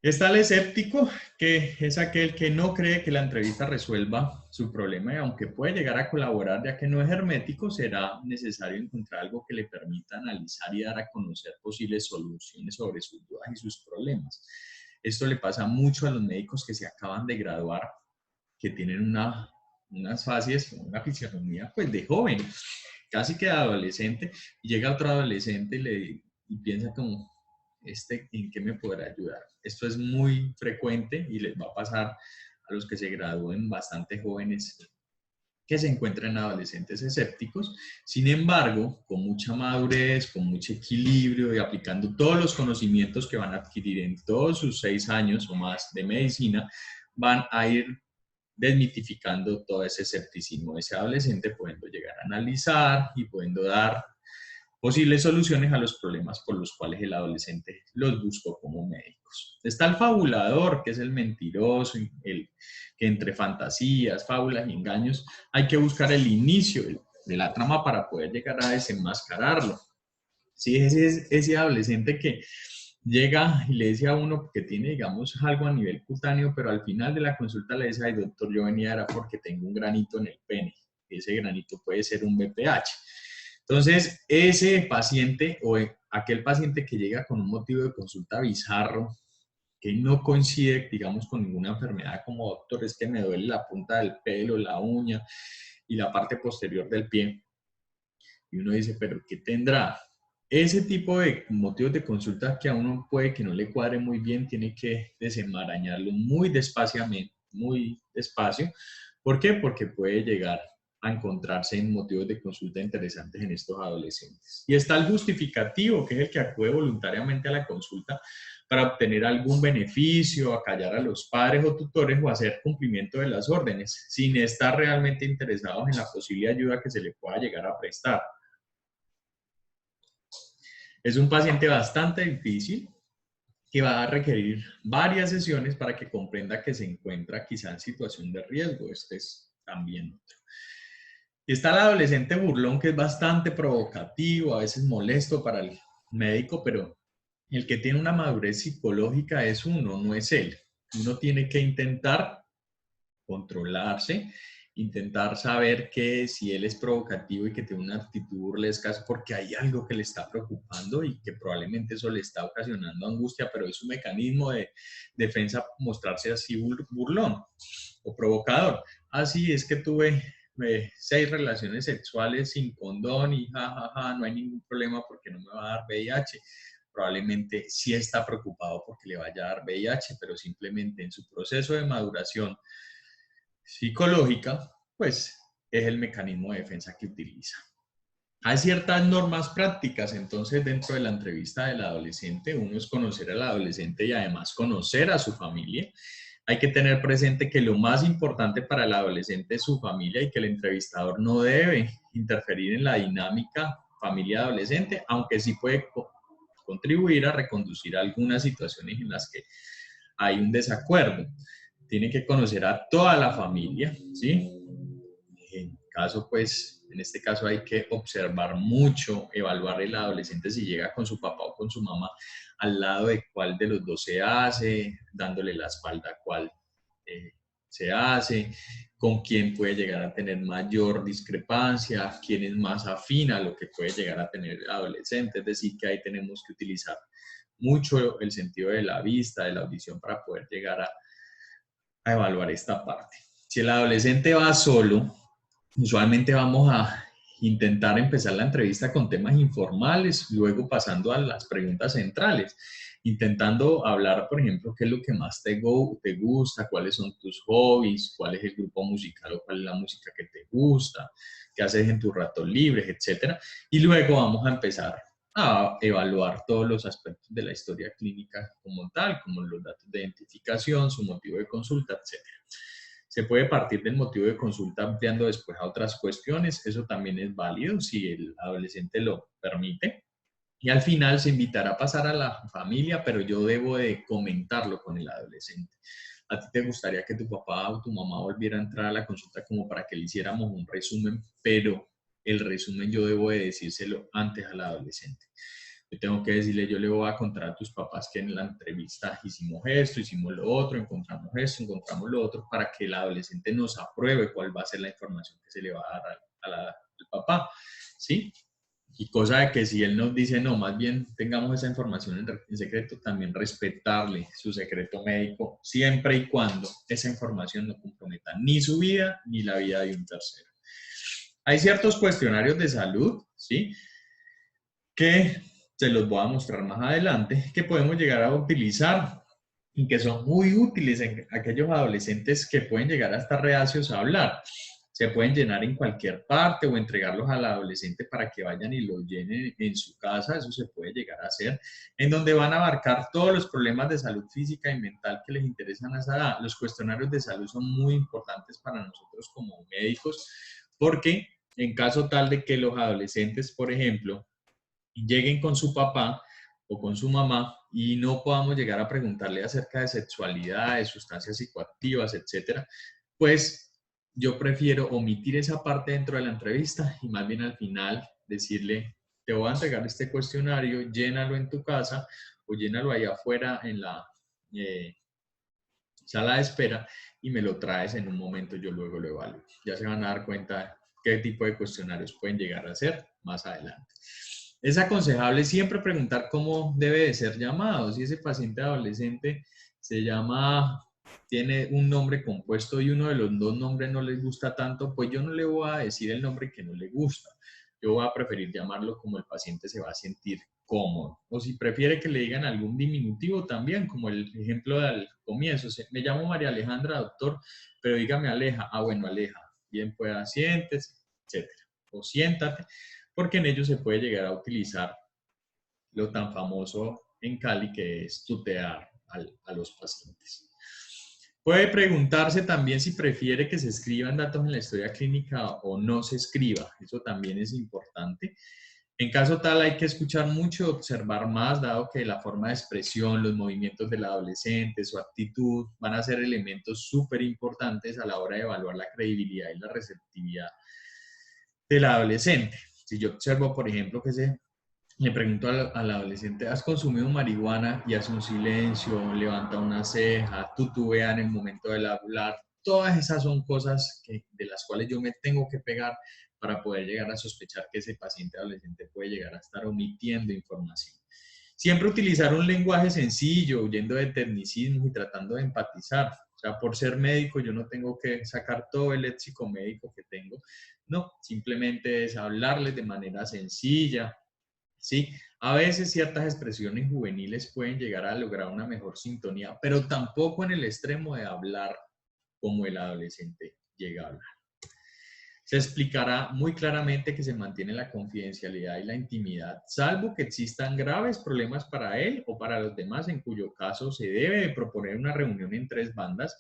Está el escéptico, que es aquel que no cree que la entrevista resuelva su problema y aunque puede llegar a colaborar ya que no es hermético, será necesario encontrar algo que le permita analizar y dar a conocer posibles soluciones sobre sus dudas y sus problemas. Esto le pasa mucho a los médicos que se acaban de graduar, que tienen unas fases, una fisionomía pues de joven, casi que de adolescente, y llega otro adolescente y piensa como, ¿en qué me podrá ayudar? Esto es muy frecuente y les va a pasar a los que se gradúen bastante jóvenes que se encuentran adolescentes escépticos. Sin embargo, con mucha madurez, con mucho equilibrio y aplicando todos los conocimientos que van a adquirir en todos sus 6 años o más de medicina, van a ir desmitificando todo ese escepticismo de ese adolescente, pudiendo llegar a analizar y pudiendo dar posibles soluciones a los problemas por los cuales el adolescente los buscó como médicos. Está el fabulador, que es el mentiroso, el que entre fantasías, fábulas y engaños hay que buscar el inicio de la trama para poder llegar a desenmascararlo. Sí, ese adolescente que llega y le dice a uno que tiene, digamos, algo a nivel cutáneo, pero al final de la consulta le dice, ay, doctor, yo venía era porque tengo un granito en el pene. Ese granito puede ser un BPH. Entonces, ese paciente o aquel paciente que llega con un motivo de consulta bizarro, que no coincide, digamos, con ninguna enfermedad como doctor, es que me duele la punta del pelo, la uña y la parte posterior del pie. Y uno dice, ¿pero qué tendrá? Ese tipo de motivos de consulta que a uno puede que no le cuadre muy bien, tiene que desenmarañarlo muy despacio. ¿Por qué? Porque puede llegar a encontrarse en motivos de consulta interesantes en estos adolescentes. Y está el justificativo, que es el que acude voluntariamente a la consulta para obtener algún beneficio, acallar a los padres o tutores o hacer cumplimiento de las órdenes, sin estar realmente interesados en la posible ayuda que se le pueda llegar a prestar. Es un paciente bastante difícil que va a requerir varias sesiones para que comprenda que se encuentra quizá en situación de riesgo. Este es también otro. Y está el adolescente burlón, que es bastante provocativo, a veces molesto para el médico, pero el que tiene una madurez psicológica es uno, no es él. Uno tiene que intentar controlarse, intentar saber que si él es provocativo y que tiene una actitud burlesca es porque hay algo que le está preocupando y que probablemente eso le está ocasionando angustia, pero es un mecanismo de defensa mostrarse así burlón o provocador. Así es que tuve 6 relaciones sexuales sin condón y jajaja, no hay ningún problema porque no me va a dar VIH. Probablemente sí está preocupado porque le vaya a dar VIH, pero simplemente en su proceso de maduración psicológica, pues es el mecanismo de defensa que utiliza. Hay ciertas normas prácticas, entonces dentro de la entrevista del adolescente, uno es conocer al adolescente y además conocer a su familia. Hay que tener presente que lo más importante para el adolescente es su familia y que el entrevistador no debe interferir en la dinámica familia-adolescente, aunque sí puede contribuir a reconducir algunas situaciones en las que hay un desacuerdo. Tiene que conocer a toda la familia, ¿sí? En este caso hay que observar mucho, evaluar el adolescente si llega con su papá o con su mamá, al lado de cuál de los dos se hace, dándole la espalda a cuál se hace, con quién puede llegar a tener mayor discrepancia, quién es más afín a lo que puede llegar a tener el adolescente. Es decir, que ahí tenemos que utilizar mucho el sentido de la vista, de la audición para poder llegar a evaluar esta parte. Si el adolescente va solo, usualmente vamos a intentar empezar la entrevista con temas informales, luego pasando a las preguntas centrales, intentando hablar, por ejemplo, qué es lo que más te gusta, cuáles son tus hobbies, cuál es el grupo musical o cuál es la música que te gusta, qué haces en tus ratos libres, etcétera. Y luego vamos a empezar a evaluar todos los aspectos de la historia clínica como tal, como los datos de identificación, su motivo de consulta, etcétera. Se puede partir del motivo de consulta ampliando después a otras cuestiones, eso también es válido si el adolescente lo permite. Y al final se invitará a pasar a la familia, pero yo debo de comentarlo con el adolescente. ¿A ti te gustaría que tu papá o tu mamá volviera a entrar a la consulta como para que le hiciéramos un resumen? Pero el resumen yo debo de decírselo antes al adolescente. Yo tengo que decirle, yo le voy a contar a tus papás que en la entrevista hicimos esto, hicimos lo otro, encontramos esto, encontramos lo otro, para que el adolescente nos apruebe cuál va a ser la información que se le va a dar al papá, ¿sí? Y cosa de que si él nos dice, no, más bien tengamos esa información en secreto, también respetarle su secreto médico, siempre y cuando esa información no comprometa ni su vida ni la vida de un tercero. Hay ciertos cuestionarios de salud, ¿sí? Que se los voy a mostrar más adelante, que podemos llegar a utilizar y que son muy útiles en aquellos adolescentes que pueden llegar a estar reacios a hablar. Se pueden llenar en cualquier parte o entregarlos al adolescente para que vayan y los llenen en su casa, eso se puede llegar a hacer, en donde van a abarcar todos los problemas de salud física y mental que les interesan a esa edad. Los cuestionarios de salud son muy importantes para nosotros como médicos, porque en caso tal de que los adolescentes, por ejemplo, lleguen con su papá o con su mamá y no podamos llegar a preguntarle acerca de sexualidad, de sustancias psicoactivas, etcétera, pues yo prefiero omitir esa parte dentro de la entrevista y más bien al final decirle, te voy a entregar este cuestionario, llénalo en tu casa o llénalo allá afuera en la sala de espera y me lo traes en un momento, yo luego lo evalúo. Ya se van a dar cuenta qué tipo de cuestionarios pueden llegar a ser más adelante. Es aconsejable siempre preguntar cómo debe de ser llamado. Si ese paciente adolescente se llama, tiene un nombre compuesto y uno de los dos nombres no les gusta tanto, pues yo no le voy a decir el nombre que no le gusta. Yo voy a preferir llamarlo como el paciente se va a sentir cómodo. O si prefiere que le digan algún diminutivo también, como el ejemplo del comienzo. Me llamo María Alejandra, doctor, pero dígame Aleja. Ah, bueno, Aleja. Bien, pueda, siéntese, etcétera. O siéntate, porque en ello se puede llegar a utilizar lo tan famoso en Cali que es tutear a los pacientes. Puede preguntarse también si prefiere que se escriban datos en la historia clínica o no se escriba. Eso también es importante. En caso tal hay que escuchar mucho, observar más, dado que la forma de expresión, los movimientos del adolescente, su actitud, van a ser elementos súper importantes a la hora de evaluar la credibilidad y la receptividad del adolescente. Si yo observo, por ejemplo, le pregunto al adolescente, ¿has consumido marihuana? Y hace un silencio, levanta una ceja, tutubea en el momento de hablar. Todas esas son cosas de las cuales yo me tengo que pegar para poder llegar a sospechar que ese paciente adolescente puede llegar a estar omitiendo información. Siempre utilizar un lenguaje sencillo, huyendo de tecnicismos y tratando de empatizar. O sea, por ser médico yo no tengo que sacar todo el léxico médico que tengo. No, simplemente es hablarles de manera sencilla, ¿sí? A veces ciertas expresiones juveniles pueden llegar a lograr una mejor sintonía, pero tampoco en el extremo de hablar como el adolescente llega a hablar. Se explicará muy claramente que se mantiene la confidencialidad y la intimidad, salvo que existan graves problemas para él o para los demás, en cuyo caso se debe de proponer una reunión en 3 bandas,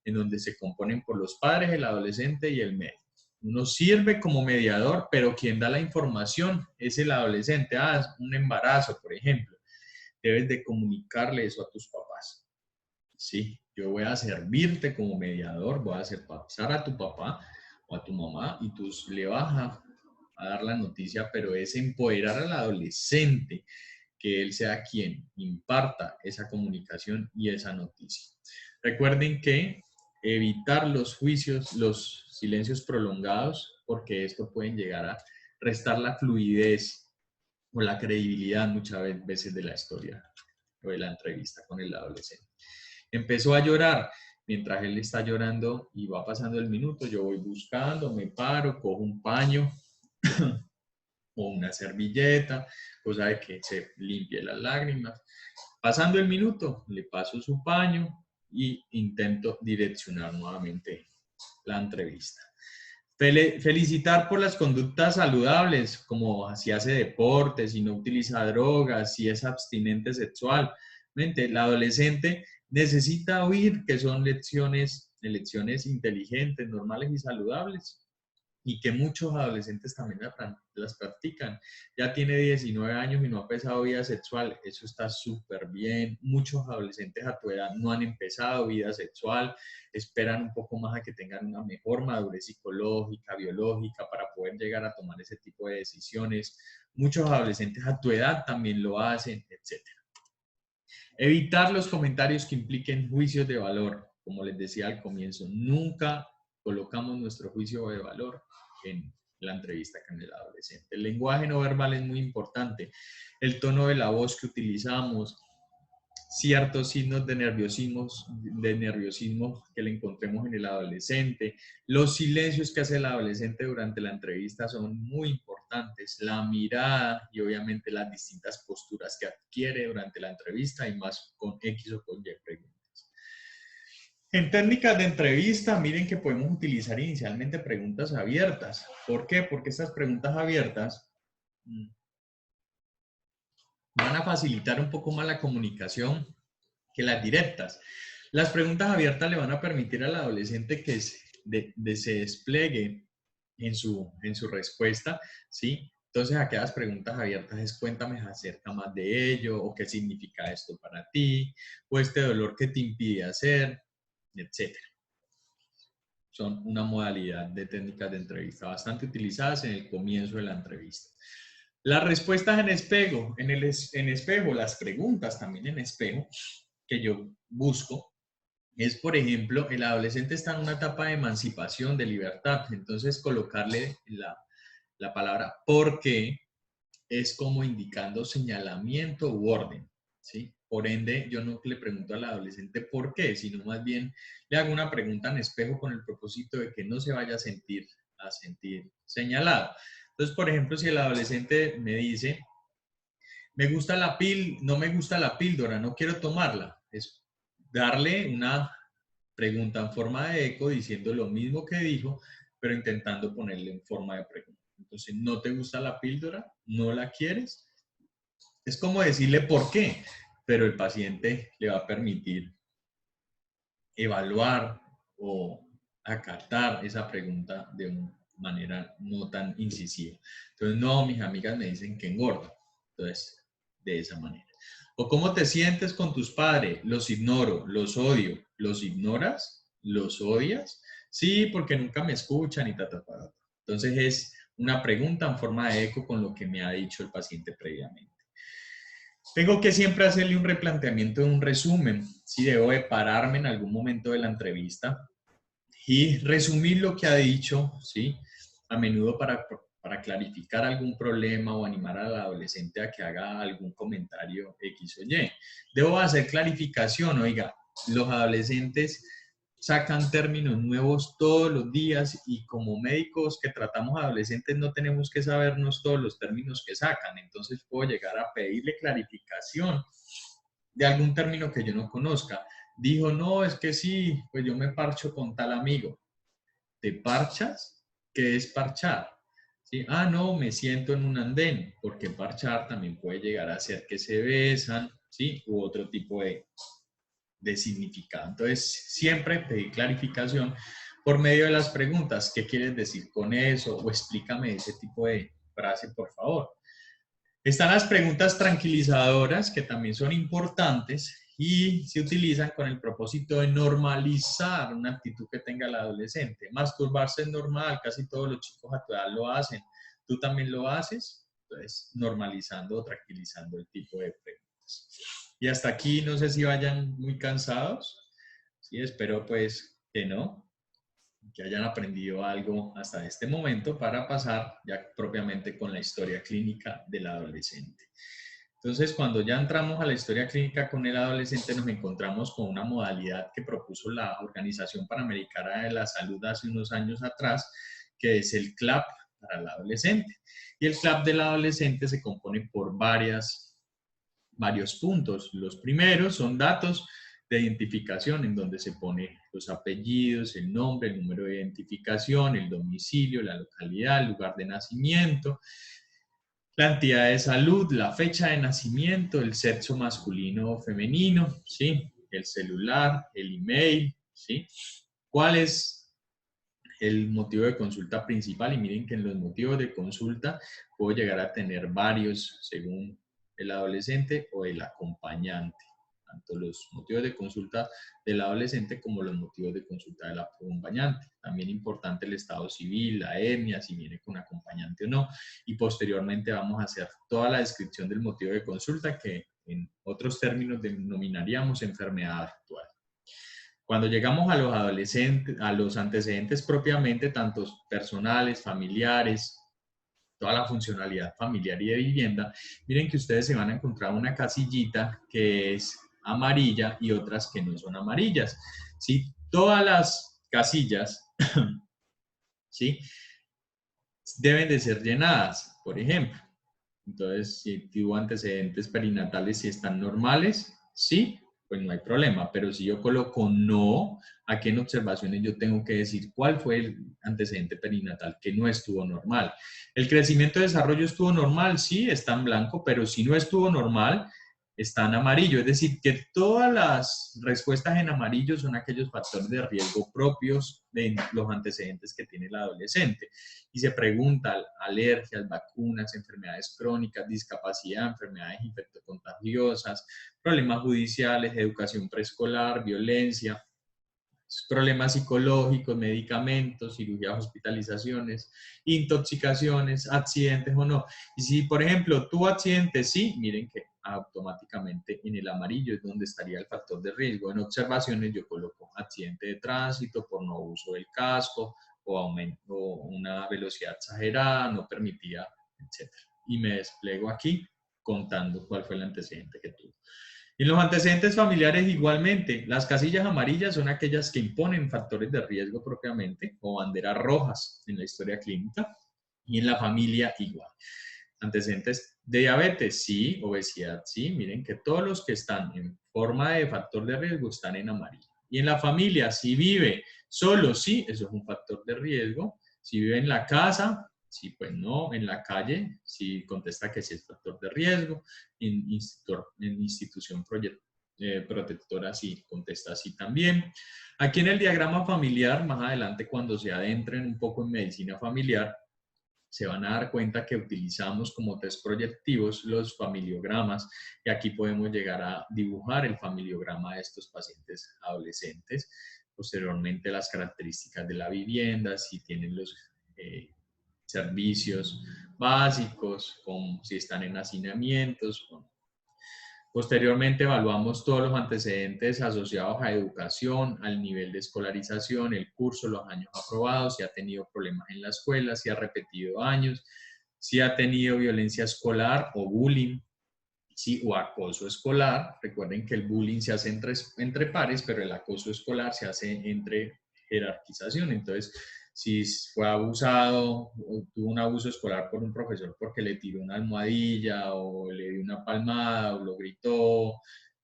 en donde se componen por los padres, el adolescente y el médico. Uno sirve como mediador, pero quien da la información es el adolescente. Ah, un embarazo, por ejemplo. Debes de comunicarle eso a tus papás. Sí, yo voy a servirte como mediador, voy a hacer pasar a tu papá o a tu mamá y tú le vas a dar la noticia, pero es empoderar al adolescente, que él sea quien imparta esa comunicación y esa noticia. Recuerden que evitar los juicios, los silencios prolongados, porque esto pueden llegar a restar la fluidez o la credibilidad muchas veces de la historia o de la entrevista con el adolescente. Empezó a llorar. Mientras él está llorando y va pasando el minuto, yo voy buscando, me paro, cojo un paño o una servilleta, cosa de que se limpie las lágrimas. Pasando el minuto, le paso su paño y intento direccionar nuevamente la entrevista. Felicitar por las conductas saludables, como si hace deporte, si no utiliza drogas, si es abstinente sexualmente. El adolescente necesita oír que son lecciones inteligentes, normales y saludables, y que muchos adolescentes también las practican. Ya tiene 19 años y no ha empezado vida sexual, eso está súper bien. Muchos adolescentes a tu edad no han empezado vida sexual, esperan un poco más a que tengan una mejor madurez psicológica, biológica, para poder llegar a tomar ese tipo de decisiones. Muchos adolescentes a tu edad también lo hacen, etc. Evitar los comentarios que impliquen juicios de valor. Como les decía al comienzo, nunca colocamos nuestro juicio de valor en la entrevista con el adolescente. El lenguaje no verbal es muy importante. El tono de la voz que utilizamos, ciertos signos de nerviosismo que le encontremos en el adolescente, los silencios que hace el adolescente durante la entrevista son muy importantes, la mirada y obviamente las distintas posturas que adquiere durante la entrevista y más con X o con Y preguntas. En técnicas de entrevista, miren que podemos utilizar inicialmente preguntas abiertas. ¿Por qué? Porque estas preguntas abiertas van a facilitar un poco más la comunicación que las directas. Las preguntas abiertas le van a permitir al adolescente que se despliegue en su respuesta, ¿sí? Entonces, aquellas preguntas abiertas es cuéntame acerca más de ello, o qué significa esto para ti, o este dolor que te impide hacer, etc. Son una modalidad de técnicas de entrevista bastante utilizadas en el comienzo de la entrevista. Las respuestas en espejo, en espejo, las preguntas también en espejo que yo busco es, por ejemplo, el adolescente está en una etapa de emancipación, de libertad, entonces colocarle la palabra por qué es como indicando señalamiento u orden, ¿sí? Por ende, yo no le pregunto al adolescente por qué, sino más bien le hago una pregunta en espejo con el propósito de que no se vaya a sentir señalado. Entonces, por ejemplo, si el adolescente me dice, no me gusta la píldora, no quiero tomarla, es darle una pregunta en forma de eco diciendo lo mismo que dijo, pero intentando ponerle en forma de pregunta. Entonces, ¿no te gusta la píldora? ¿No la quieres? Es como decirle por qué, pero el paciente le va a permitir evaluar o acatar esa pregunta de una manera no tan incisiva. Entonces, no, mis amigas me dicen que engordo. Entonces, de esa manera. ¿O cómo te sientes con tus padres? Los ignoro, los odio. ¿Los ignoras? ¿Los odias? Sí, porque nunca me escuchan y ta, ta, ta. Entonces, es una pregunta en forma de eco con lo que me ha dicho el paciente previamente. Tengo que siempre hacerle un replanteamiento de un resumen, si debo de pararme en algún momento de la entrevista y resumir lo que ha dicho, ¿sí? A menudo para clarificar algún problema o animar al adolescente a que haga algún comentario X o Y. Debo hacer clarificación, oiga, los adolescentes sacan términos nuevos todos los días y como médicos que tratamos a adolescentes no tenemos que sabernos todos los términos que sacan, entonces puedo llegar a pedirle clarificación de algún término que yo no conozca. Dijo, no, es que sí, pues yo me parcho con tal amigo. ¿Te parchas? ¿Qué es parchar? ¿Sí? Ah, no, me siento en un andén, porque parchar también puede llegar a ser que se besan, ¿sí? U otro tipo de significado. Entonces, siempre pedir clarificación por medio de las preguntas. ¿Qué quieres decir con eso? O explícame ese tipo de frase, por favor. Están las preguntas tranquilizadoras, que también son importantes y se utilizan con el propósito de normalizar una actitud que tenga el adolescente. Masturbarse es normal, casi todos los chicos a tu edad lo hacen. ¿Tú también lo haces? Entonces, normalizando o tranquilizando el tipo de preguntas. Y hasta aquí, no sé si vayan muy cansados. Sí, espero pues que no, que hayan aprendido algo hasta este momento para pasar ya propiamente con la historia clínica del adolescente. Entonces, cuando ya entramos a la historia clínica con el adolescente, nos encontramos con una modalidad que propuso la Organización Panamericana de la Salud hace unos años atrás, que es el CLAP para el adolescente. Y el CLAP del adolescente se compone por varios puntos. Los primeros son datos de identificación, en donde se pone los apellidos, el nombre, el número de identificación, el domicilio, la localidad, el lugar de nacimiento, la entidad de salud, la fecha de nacimiento, el sexo masculino o femenino, ¿sí? El celular, el email, ¿sí? ¿Cuál es el motivo de consulta principal? Y miren que en los motivos de consulta puedo llegar a tener varios según el adolescente o el acompañante. Tanto los motivos de consulta del adolescente como los motivos de consulta del acompañante. También importante el estado civil, la etnia, si viene con acompañante o no. Y posteriormente vamos a hacer toda la descripción del motivo de consulta, que en otros términos denominaríamos enfermedad actual. Cuando llegamos a los adolescentes, a los antecedentes propiamente, tanto personales, familiares, toda la funcionalidad familiar y de vivienda, miren que ustedes se van a encontrar una casillita que es amarilla y otras que no son amarillas. ¿Sí? Todas las casillas, ¿sí?, deben de ser llenadas, por ejemplo. Entonces, si tuvo antecedentes perinatales, si están normales, sí, pues no hay problema. Pero si yo coloco no, aquí en observaciones yo tengo que decir cuál fue el antecedente perinatal que no estuvo normal. ¿El crecimiento y desarrollo estuvo normal? Sí, está en blanco, pero si no estuvo normal, está en amarillo. Es decir, que todas las respuestas en amarillo son aquellos factores de riesgo propios de los antecedentes que tiene el adolescente. Y se pregunta, alergias, vacunas, enfermedades crónicas, discapacidad, enfermedades infectocontagiosas, problemas judiciales, educación preescolar, violencia, problemas psicológicos, medicamentos, cirugías, hospitalizaciones, intoxicaciones, accidentes o no. Y si, por ejemplo, tuvo accidentes, sí, miren que automáticamente en el amarillo es donde estaría el factor de riesgo. En observaciones yo coloco accidente de tránsito por no uso del casco o aumento, o una velocidad exagerada, no permitida, etc. Y me despliego aquí contando cuál fue el antecedente que tuvo. Y en los antecedentes familiares igualmente, las casillas amarillas son aquellas que imponen factores de riesgo propiamente, o banderas rojas en la historia clínica, y en la familia igual. Antecedentes de diabetes, sí, obesidad, sí, miren que todos los que están en forma de factor de riesgo están en amarillo. Y en la familia, si vive solo, sí, eso es un factor de riesgo. Si vive en la casa, sí, pues no. En la calle, sí contesta que sí es factor de riesgo. En institución protectora, sí contesta así también. Aquí en el diagrama familiar, más adelante cuando se adentren un poco en medicina familiar, se van a dar cuenta que utilizamos como test proyectivos los familiogramas, y aquí podemos llegar a dibujar el familiograma de estos pacientes adolescentes. Posteriormente, las características de la vivienda, si tienen los servicios básicos, como si están en hacinamientos. Posteriormente evaluamos todos los antecedentes asociados a educación, al nivel de escolarización, el curso, los años aprobados, si ha tenido problemas en la escuela, si ha repetido años, si ha tenido violencia escolar o bullying, sí, o acoso escolar. Recuerden que el bullying se hace entre pares, pero el acoso escolar se hace entre jerarquización. Entonces, si fue abusado o tuvo un abuso escolar por un profesor porque le tiró una almohadilla o le dio una palmada o lo gritó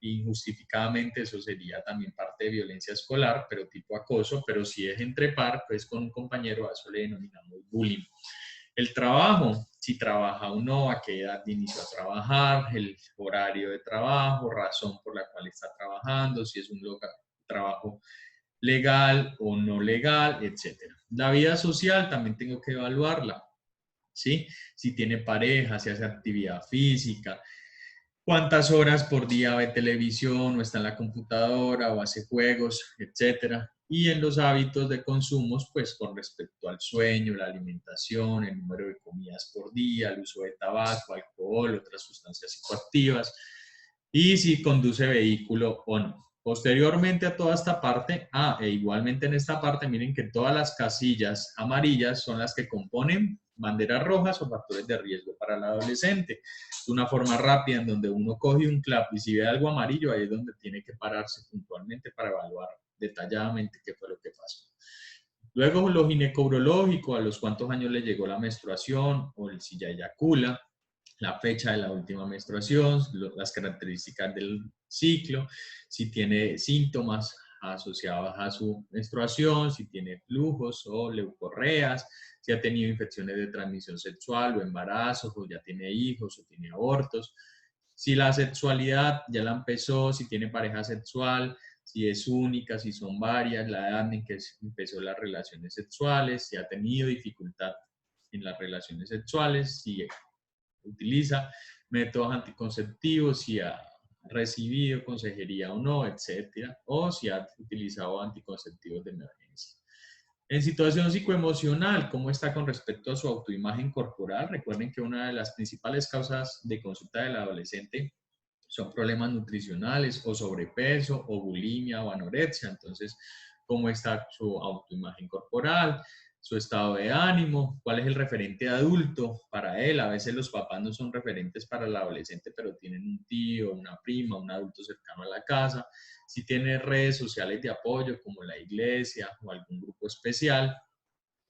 injustificadamente, eso sería también parte de violencia escolar, pero tipo acoso. Pero si es entre par, pues con un compañero, a eso le denominamos bullying. El trabajo, si trabaja o no, a qué edad inició a trabajar, el horario de trabajo, razón por la cual está trabajando, si es un trabajo legal o no legal, etc. La vida social también tengo que evaluarla, ¿sí? Si tiene pareja, si hace actividad física, cuántas horas por día ve televisión o está en la computadora o hace juegos, etcétera. Y en los hábitos de consumos, pues con respecto al sueño, la alimentación, el número de comidas por día, el uso de tabaco, alcohol, otras sustancias psicoactivas, y si conduce vehículo o no. Posteriormente a toda esta parte, e igualmente en esta parte, miren que todas las casillas amarillas son las que componen banderas rojas o factores de riesgo para el adolescente. Es una forma rápida en donde uno coge un CLAP y si ve algo amarillo, ahí es donde tiene que pararse puntualmente para evaluar detalladamente qué fue lo que pasó. Luego lo ginecourológico, a los cuántos años le llegó la menstruación o si ya eyacula, la fecha de la última menstruación, las características del ciclo, si tiene síntomas asociados a su menstruación, si tiene flujos o leucorreas, si ha tenido infecciones de transmisión sexual o embarazos, o ya tiene hijos o tiene abortos, si la sexualidad ya la empezó, si tiene pareja sexual, si es única, si son varias, la edad en que empezó las relaciones sexuales, si ha tenido dificultad en las relaciones sexuales, si utiliza métodos anticonceptivos, si ha recibido consejería o no, etcétera, o si ha utilizado anticonceptivos de emergencia. En situación psicoemocional, ¿cómo está con respecto a su autoimagen corporal? Recuerden que una de las principales causas de consulta del adolescente son problemas nutricionales o sobrepeso o bulimia o anorexia. Entonces, ¿cómo está su autoimagen corporal? Su estado de ánimo, cuál es el referente adulto para él. A veces los papás no son referentes para el adolescente, pero tienen un tío, una prima, un adulto cercano a la casa. Si tiene redes sociales de apoyo como la iglesia o algún grupo especial.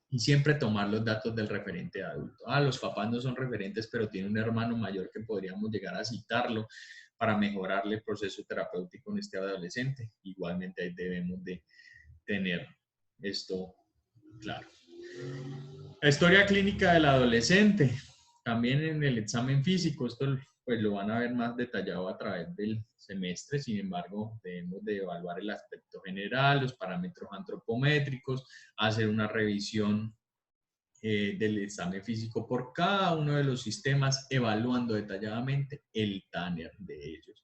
Y siempre tomar los datos del referente adulto. Los papás no son referentes, pero tiene un hermano mayor que podríamos llegar a citarlo para mejorarle el proceso terapéutico en este adolescente. Igualmente ahí debemos de tener esto claro. La historia clínica del adolescente, también en el examen físico, esto pues lo van a ver más detallado a través del semestre, sin embargo debemos de evaluar el aspecto general, los parámetros antropométricos, hacer una revisión del examen físico por cada uno de los sistemas, evaluando detalladamente el Tanner de ellos,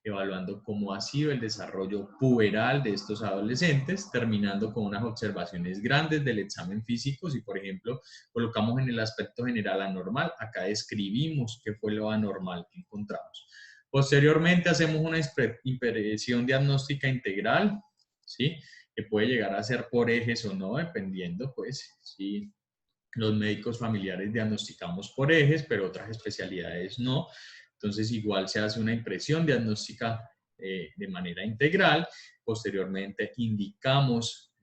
evaluando cómo ha sido el desarrollo puberal de estos adolescentes, terminando con unas observaciones grandes del examen físico. Si, por ejemplo, colocamos en el aspecto general anormal, acá describimos qué fue lo anormal que encontramos. Posteriormente hacemos una impresión diagnóstica integral, ¿sí? Que puede llegar a ser por ejes o no, dependiendo, pues, si los médicos familiares diagnosticamos por ejes, pero otras especialidades no. Entonces, igual se hace una impresión diagnóstica de manera integral. Posteriormente, indicamos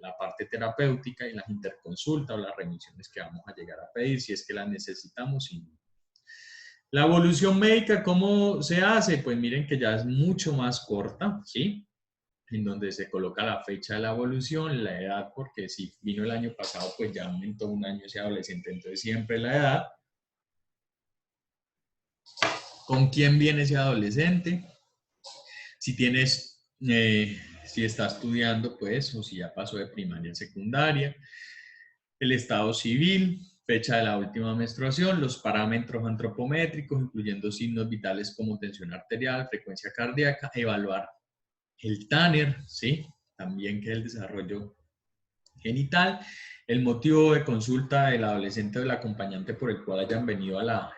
la parte terapéutica y las interconsultas o las remisiones que vamos a llegar a pedir, si es que las necesitamos. La evolución médica, ¿cómo se hace? Pues miren que ya es mucho más corta, ¿sí? En donde se coloca la fecha de la evolución, la edad, porque si vino el año pasado, pues ya aumentó un año ese adolescente, entonces siempre la edad. ¿Con quién viene ese adolescente? Si tienes, si está estudiando, pues, o si ya pasó de primaria a secundaria. El estado civil, fecha de la última menstruación, los parámetros antropométricos, incluyendo signos vitales como tensión arterial, frecuencia cardíaca, evaluar el Tanner, ¿sí? También que es el desarrollo genital, el motivo de consulta del adolescente o del acompañante por el cual hayan venido al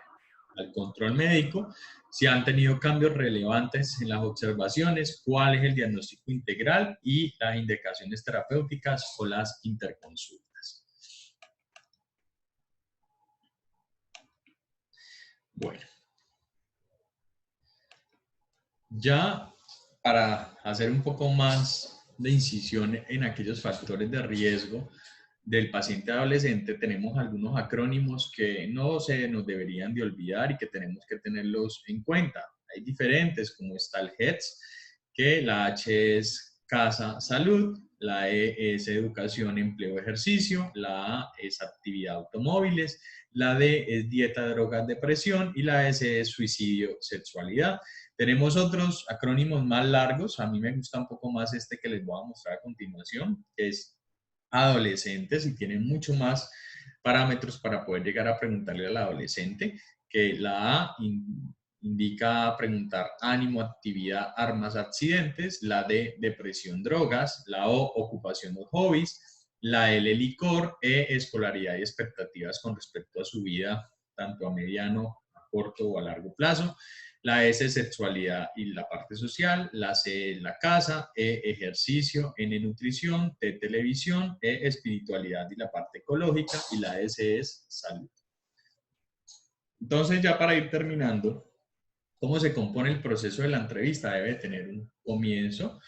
control médico, si han tenido cambios relevantes en las observaciones, cuál es el diagnóstico integral y las indicaciones terapéuticas o las interconsultas. Bueno, ya para hacer un poco más de incisión en aquellos factores de riesgo del paciente adolescente, tenemos algunos acrónimos que no se nos deberían de olvidar y que tenemos que tenerlos en cuenta. Hay diferentes, como está el HEDS, que la H es casa, salud, la E es educación, empleo, ejercicio, la A es actividad, automóviles, la D es dieta, drogas, depresión y la S es suicidio, sexualidad. Tenemos otros acrónimos más largos, a mí me gusta un poco más este que les voy a mostrar a continuación, que es adolescentes y tienen mucho más parámetros para poder llegar a preguntarle al adolescente, que la A indica preguntar ánimo, actividad, armas, accidentes, la D, depresión, drogas, la O, ocupación o hobbies, la L, licor, E, escolaridad y expectativas con respecto a su vida, tanto a mediano, a corto o a largo plazo. La S, sexualidad y la parte social. La C, la casa. E, ejercicio. N, nutrición. T, televisión. E, espiritualidad y la parte ecológica. Y la S es salud. Entonces, ya para ir terminando, ¿cómo se compone el proceso de la entrevista? Debe tener un comienzo,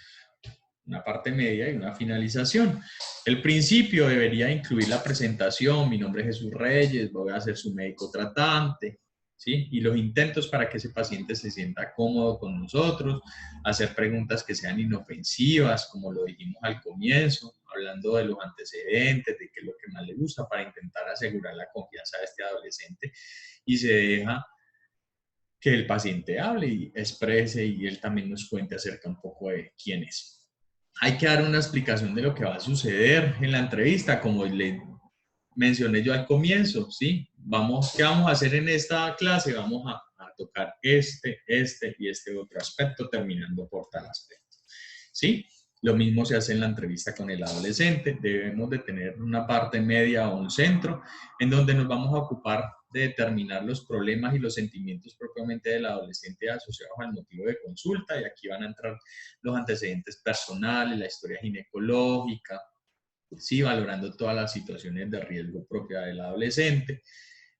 una parte media y una finalización. El principio debería incluir la presentación: mi nombre es Jesús Reyes, voy a ser su médico tratante, ¿sí? Y los intentos para que ese paciente se sienta cómodo con nosotros, hacer preguntas que sean inofensivas, como lo dijimos al comienzo, hablando de los antecedentes, de qué es lo que más le gusta, para intentar asegurar la confianza de este adolescente, y se deja que el paciente hable y exprese y él también nos cuente acerca un poco de quién es. Hay que dar una explicación de lo que va a suceder en la entrevista, como le mencioné yo al comienzo, ¿sí? ¿Qué vamos a hacer en esta clase? Vamos a tocar este y este otro aspecto, terminando por tal aspecto, ¿sí? Lo mismo se hace en la entrevista con el adolescente. Debemos de tener una parte media o un centro en donde nos vamos a ocupar de determinar los problemas y los sentimientos propiamente del adolescente asociados al motivo de consulta, y aquí van a entrar los antecedentes personales, la historia ginecológica, sí, valorando todas las situaciones de riesgo propia del adolescente.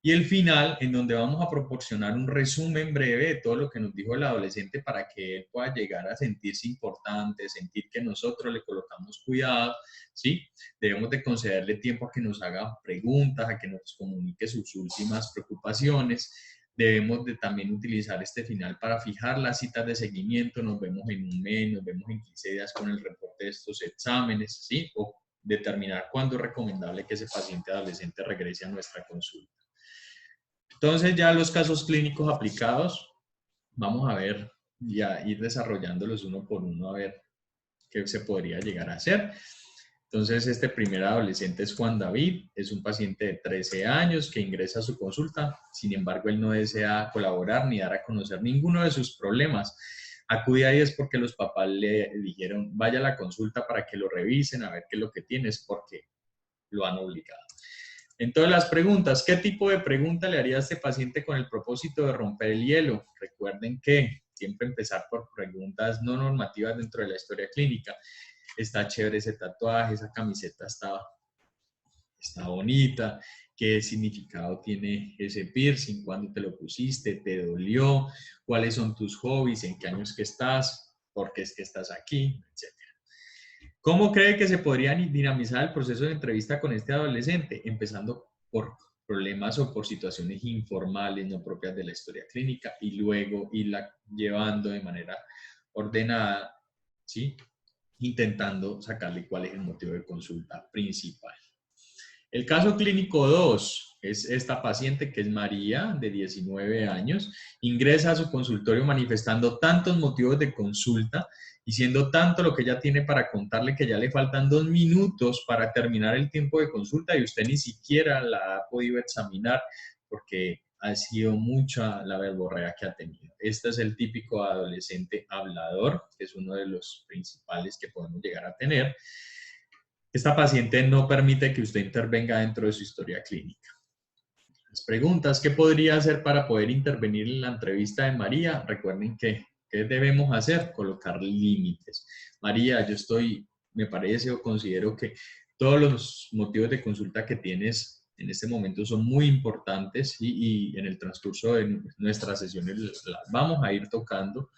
Y el final, en donde vamos a proporcionar un resumen breve de todo lo que nos dijo el adolescente para que él pueda llegar a sentirse importante, sentir que nosotros le colocamos cuidado, ¿sí? Debemos de concederle tiempo a que nos haga preguntas, a que nos comunique sus últimas preocupaciones. Debemos de también utilizar este final para fijar las citas de seguimiento. Nos vemos en un mes, nos vemos en 15 días con el reporte de estos exámenes, ¿sí? O determinar cuándo es recomendable que ese paciente adolescente regrese a nuestra consulta. Entonces, ya los casos clínicos aplicados, vamos a ver, ya ir desarrollándolos uno por uno, a ver qué se podría llegar a hacer. Entonces, este primer adolescente es Juan David, es un paciente de 13 años que ingresa a su consulta. Sin embargo, él no desea colaborar ni dar a conocer ninguno de sus problemas. Acude ahí es porque los papás le dijeron, vaya a la consulta para que lo revisen, a ver qué es lo que tienes, porque lo han obligado. Entonces, las preguntas. ¿Qué tipo de pregunta le haría a este paciente con el propósito de romper el hielo? Recuerden que siempre empezar por preguntas no normativas dentro de la historia clínica. Está chévere ese tatuaje, esa camiseta está bonita. ¿Qué significado tiene ese piercing? ¿Cuándo te lo pusiste? ¿Te dolió? ¿Cuáles son tus hobbies? ¿En qué años que estás? ¿Por qué es que estás aquí? Etcétera. ¿Cómo cree que se podría dinamizar el proceso de entrevista con este adolescente? Empezando por problemas o por situaciones informales no propias de la historia clínica, y luego irla llevando de manera ordenada, ¿sí? Intentando sacarle cuál es el motivo de consulta principal. El caso clínico 2 es esta paciente, que es María, de 19 años, ingresa a su consultorio manifestando tantos motivos de consulta y siendo tanto lo que ella tiene para contarle que ya le faltan 2 minutos para terminar el tiempo de consulta y usted ni siquiera la ha podido examinar porque ha sido mucha la verborrea que ha tenido. Este es el típico adolescente hablador, que es uno de los principales que podemos llegar a tener. Esta paciente no permite que usted intervenga dentro de su historia clínica. Las preguntas: ¿qué podría hacer para poder intervenir en la entrevista de María? Recuerden que, ¿qué debemos hacer? Colocar límites. María, me parece o considero que todos los motivos de consulta que tienes en este momento son muy importantes y en el transcurso de nuestras sesiones las vamos a ir tocando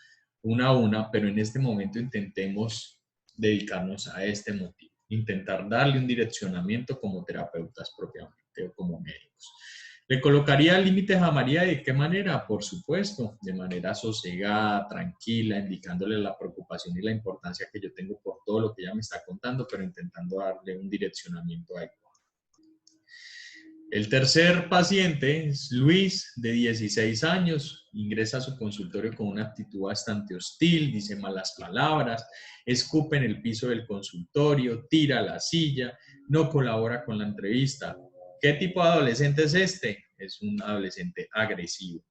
una a una, pero en este momento intentemos dedicarnos a este motivo, intentar darle un direccionamiento como terapeutas propiamente o como médicos. ¿Le colocaría límites a María? ¿De qué manera? Por supuesto, de manera sosegada, tranquila, indicándole la preocupación y la importancia que yo tengo por todo lo que ella me está contando, pero intentando darle un direccionamiento adecuado. El tercer paciente es Luis, de 16 años, ingresa a su consultorio con una actitud bastante hostil, dice malas palabras, escupe en el piso del consultorio, tira la silla, no colabora con la entrevista. ¿Qué tipo de adolescente es este? Es un adolescente agresivo,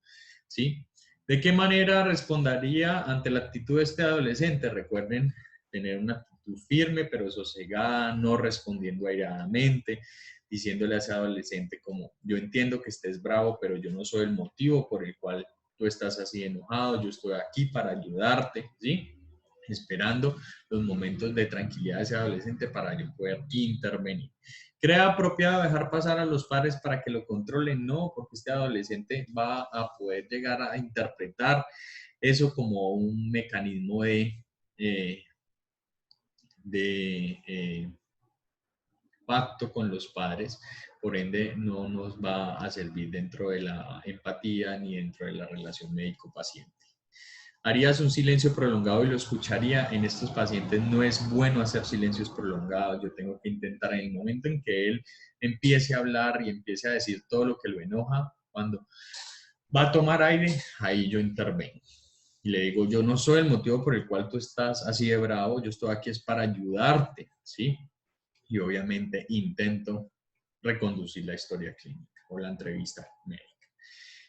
¿sí? ¿De qué manera respondería ante la actitud de este adolescente? Recuerden tener una actitud firme pero sosegada, no respondiendo airadamente, diciéndole a ese adolescente como, yo entiendo que estés bravo, pero yo no soy el motivo por el cual tú estás así enojado, yo estoy aquí para ayudarte, ¿sí? Esperando los momentos de tranquilidad de ese adolescente para yo poder intervenir. ¿Crea apropiado dejar pasar a los padres para que lo controlen? No, porque este adolescente va a poder llegar a interpretar eso como un mecanismo eh, de pacto con los padres, por ende no nos va a servir dentro de la empatía ni dentro de la relación médico-paciente. ¿Harías un silencio prolongado y lo escucharía? En estos pacientes no es bueno hacer silencios prolongados. Yo tengo que intentar en el momento en que él empiece a hablar y empiece a decir todo lo que lo enoja, cuando va a tomar aire, ahí yo intervengo. Y le digo, yo no soy el motivo por el cual tú estás así de bravo, yo estoy aquí es para ayudarte, ¿sí? Y obviamente intento reconducir la historia clínica o la entrevista médica.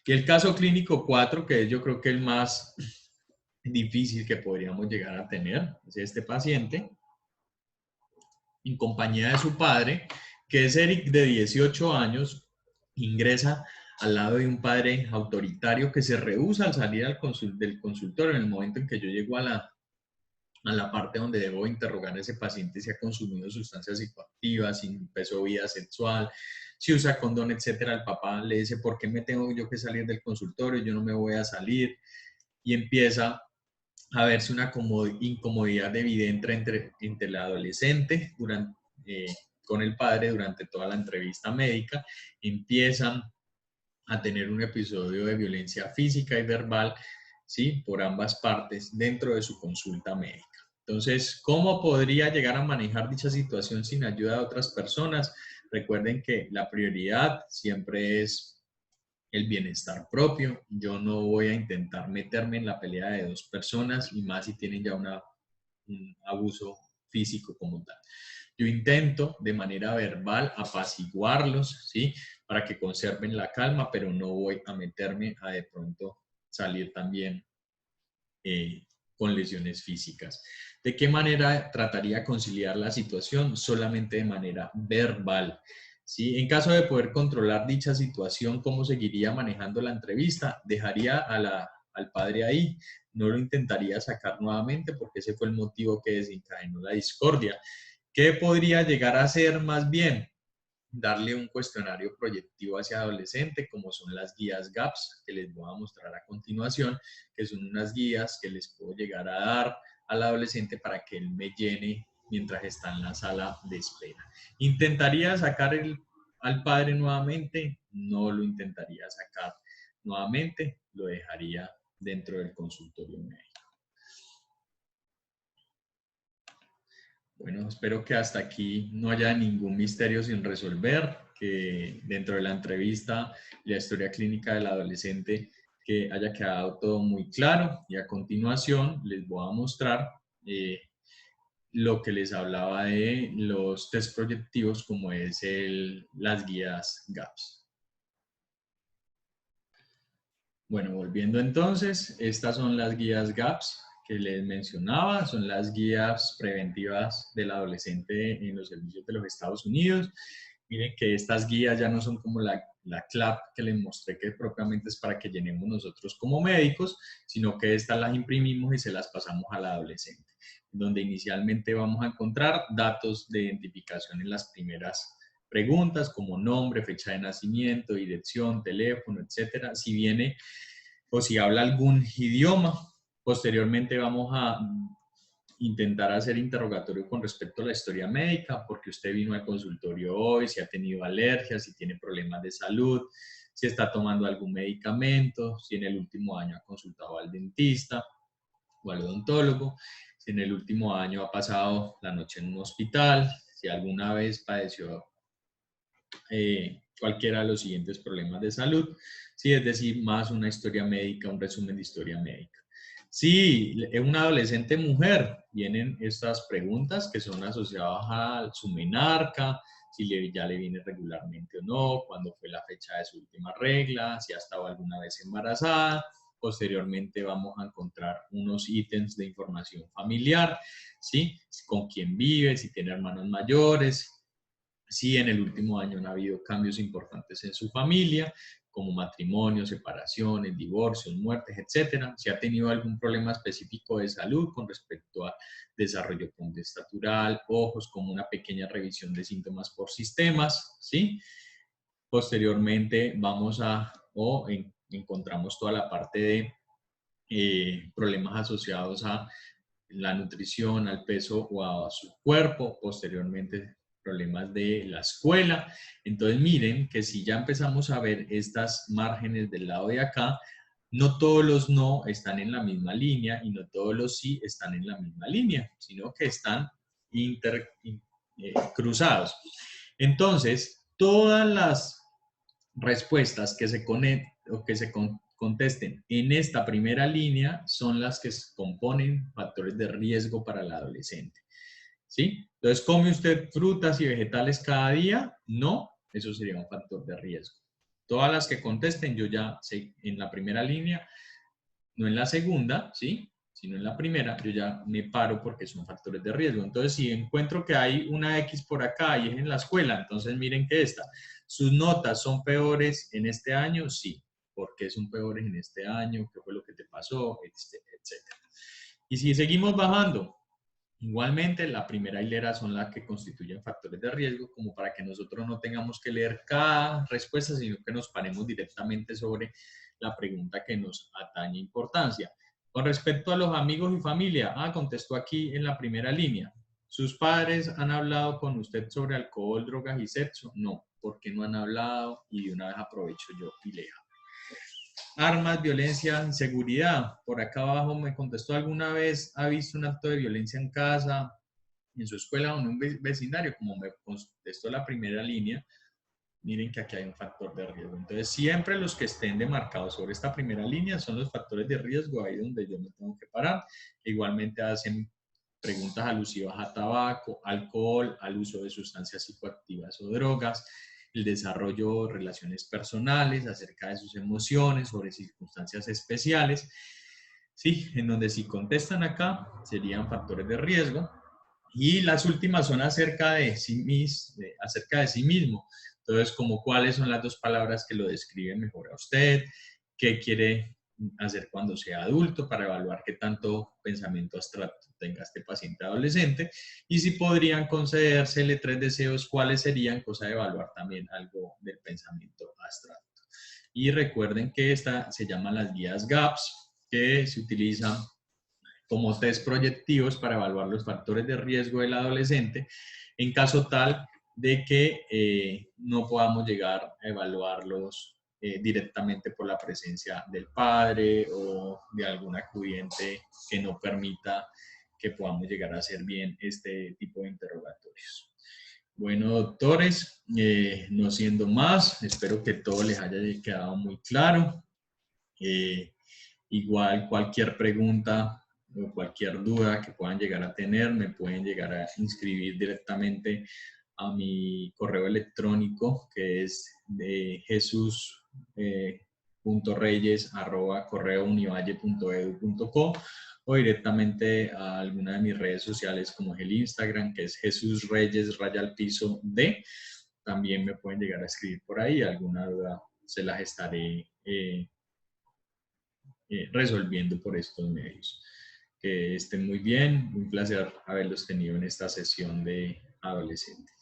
Y el caso clínico 4, que es yo creo que el más difícil que podríamos llegar a tener, es este paciente en compañía de su padre, que es Eric de 18 años, ingresa al lado de un padre autoritario que se rehúsa al salir del consultorio en el momento en que yo llego a la parte donde debo interrogar a ese paciente si ha consumido sustancias psicoactivas, si empezó vida sexual, si usa condón, etcétera. El papá le dice, ¿por qué me tengo yo que salir del consultorio? Yo no me voy a salir. Y empieza a verse una incomodidad evidente entre el adolescente con el padre durante toda la entrevista médica. Empiezan a tener un episodio de violencia física y verbal, ¿sí? Por ambas partes dentro de su consulta médica. Entonces, ¿cómo podría llegar a manejar dicha situación sin ayuda de otras personas? Recuerden que la prioridad siempre es el bienestar propio. Yo no voy a intentar meterme en la pelea de dos personas y más si tienen ya un abuso físico como tal. Yo intento de manera verbal apaciguarlos, ¿sí? Para que conserven la calma, pero no voy a meterme a de pronto salir también con lesiones físicas. ¿De qué manera trataría de conciliar la situación? Solamente de manera verbal. ¿Sí? En caso de poder controlar dicha situación, ¿cómo seguiría manejando la entrevista? Dejaría al padre ahí, no lo intentaría sacar nuevamente porque ese fue el motivo que desencadenó la discordia. ¿Qué podría llegar a ser más bien? Darle un cuestionario proyectivo hacia adolescente, como son las guías GAPS, que les voy a mostrar a continuación, que son unas guías que les puedo llegar a dar al adolescente para que él me llene mientras está en la sala de espera. ¿Intentaría sacar al padre nuevamente? No lo intentaría sacar nuevamente, lo dejaría dentro del consultorio médico. Bueno, espero que hasta aquí no haya ningún misterio sin resolver, que dentro de la entrevista y la historia clínica del adolescente que haya quedado todo muy claro. Y a continuación les voy a mostrar lo que les hablaba de los test proyectivos como es las guías GAPS. Bueno, volviendo entonces, estas son las guías GAPS que les mencionaba, son las guías preventivas del adolescente en los servicios de los Estados Unidos. Miren que estas guías ya no son como la CLAP que les mostré que propiamente es para que llenemos nosotros como médicos, sino que estas las imprimimos y se las pasamos al adolescente, donde inicialmente vamos a encontrar datos de identificación en las primeras preguntas como nombre, fecha de nacimiento, dirección, teléfono, etcétera. Si viene o si habla algún idioma, posteriormente vamos a intentar hacer interrogatorio con respecto a la historia médica, porque usted vino al consultorio hoy, si ha tenido alergias, si tiene problemas de salud, si está tomando algún medicamento, si en el último año ha consultado al dentista o al odontólogo, si en el último año ha pasado la noche en un hospital, si alguna vez padeció cualquiera de los siguientes problemas de salud, sí, es decir, más una historia médica, un resumen de historia médica. Si es una adolescente mujer, vienen estas preguntas que son asociadas a su menarca, si ya le viene regularmente o no, cuándo fue la fecha de su última regla, si ha estado alguna vez embarazada. Posteriormente vamos a encontrar unos ítems de información familiar, ¿sí? Con quién vive, si tiene hermanos mayores, si en el último año han habido cambios importantes en su familia, como matrimonios, separaciones, divorcios, muertes, etcétera. Si ha tenido algún problema específico de salud con respecto a desarrollo contextual, ojos, como una pequeña revisión de síntomas por sistemas, ¿sí? Posteriormente vamos a, encontramos toda la parte de problemas asociados a la nutrición, al peso o a su cuerpo, posteriormente problemas de la escuela. Entonces miren que si ya empezamos a ver estas márgenes del lado de acá, no todos los no están en la misma línea y no todos los sí están en la misma línea, sino que están cruzados. Entonces, todas las respuestas que se contesten en esta primera línea son las que componen factores de riesgo para el adolescente. ¿Sí? Entonces, ¿come usted frutas y vegetales cada día? No, eso sería un factor de riesgo. Todas las que contesten, yo ya sé en la primera línea, no en la segunda, ¿sí? Sino en la primera, yo ya me paro porque son factores de riesgo. Entonces, si encuentro que hay una X por acá y es en la escuela, entonces miren que sus notas son peores en este año, sí. ¿Por qué son peores en este año? ¿Qué fue lo que te pasó? Etcétera. Y si seguimos bajando, igualmente la primera hilera son las que constituyen factores de riesgo, como para que nosotros no tengamos que leer cada respuesta, sino que nos paremos directamente sobre la pregunta que nos atañe importancia. Con respecto a los amigos y familia, contestó aquí en la primera línea. ¿Sus padres han hablado con usted sobre alcohol, drogas y sexo? No. ¿Por qué no han hablado? Y de una vez aprovecho yo y leo. Armas, violencia, inseguridad. Por acá abajo me contestó, ¿alguna vez ha visto un acto de violencia en casa, en su escuela o en un vecindario? Como me contestó la primera línea, miren que aquí hay un factor de riesgo. Entonces, siempre los que estén demarcados sobre esta primera línea son los factores de riesgo, ahí donde yo me tengo que parar. Igualmente hacen preguntas alusivas a tabaco, alcohol, al uso de sustancias psicoactivas o drogas, el desarrollo de relaciones personales, acerca de sus emociones, sobre circunstancias especiales. Sí, en donde si contestan acá serían factores de riesgo. Y las últimas son acerca de sí mismo. Entonces, como cuáles son las dos palabras que lo describen mejor a usted, qué quiere hacer cuando sea adulto para evaluar qué tanto pensamiento abstracto tenga este paciente adolescente, y si podrían concedérsele 3 deseos, cuáles serían, cosa de evaluar también algo del pensamiento abstracto. Y recuerden que esta se llaman las guías GAPS, que se utilizan como test proyectivos para evaluar los factores de riesgo del adolescente en caso tal de que no podamos llegar a evaluarlos directamente por la presencia del padre o de algún acudiente que no permita que podamos llegar a hacer bien este tipo de interrogatorios. Bueno, doctores, no siendo más, espero que todo les haya quedado muy claro. Igual cualquier pregunta o cualquier duda que puedan llegar a tener, me pueden llegar a inscribir directamente a mi correo electrónico, que es de jesus.reyes@correounivalle.edu.co, o directamente a alguna de mis redes sociales, como es el Instagram, que es Jesús Reyes _D. También me pueden llegar a escribir por ahí, alguna duda se las estaré resolviendo por estos medios. Que estén muy bien, un placer haberlos tenido en esta sesión de adolescentes.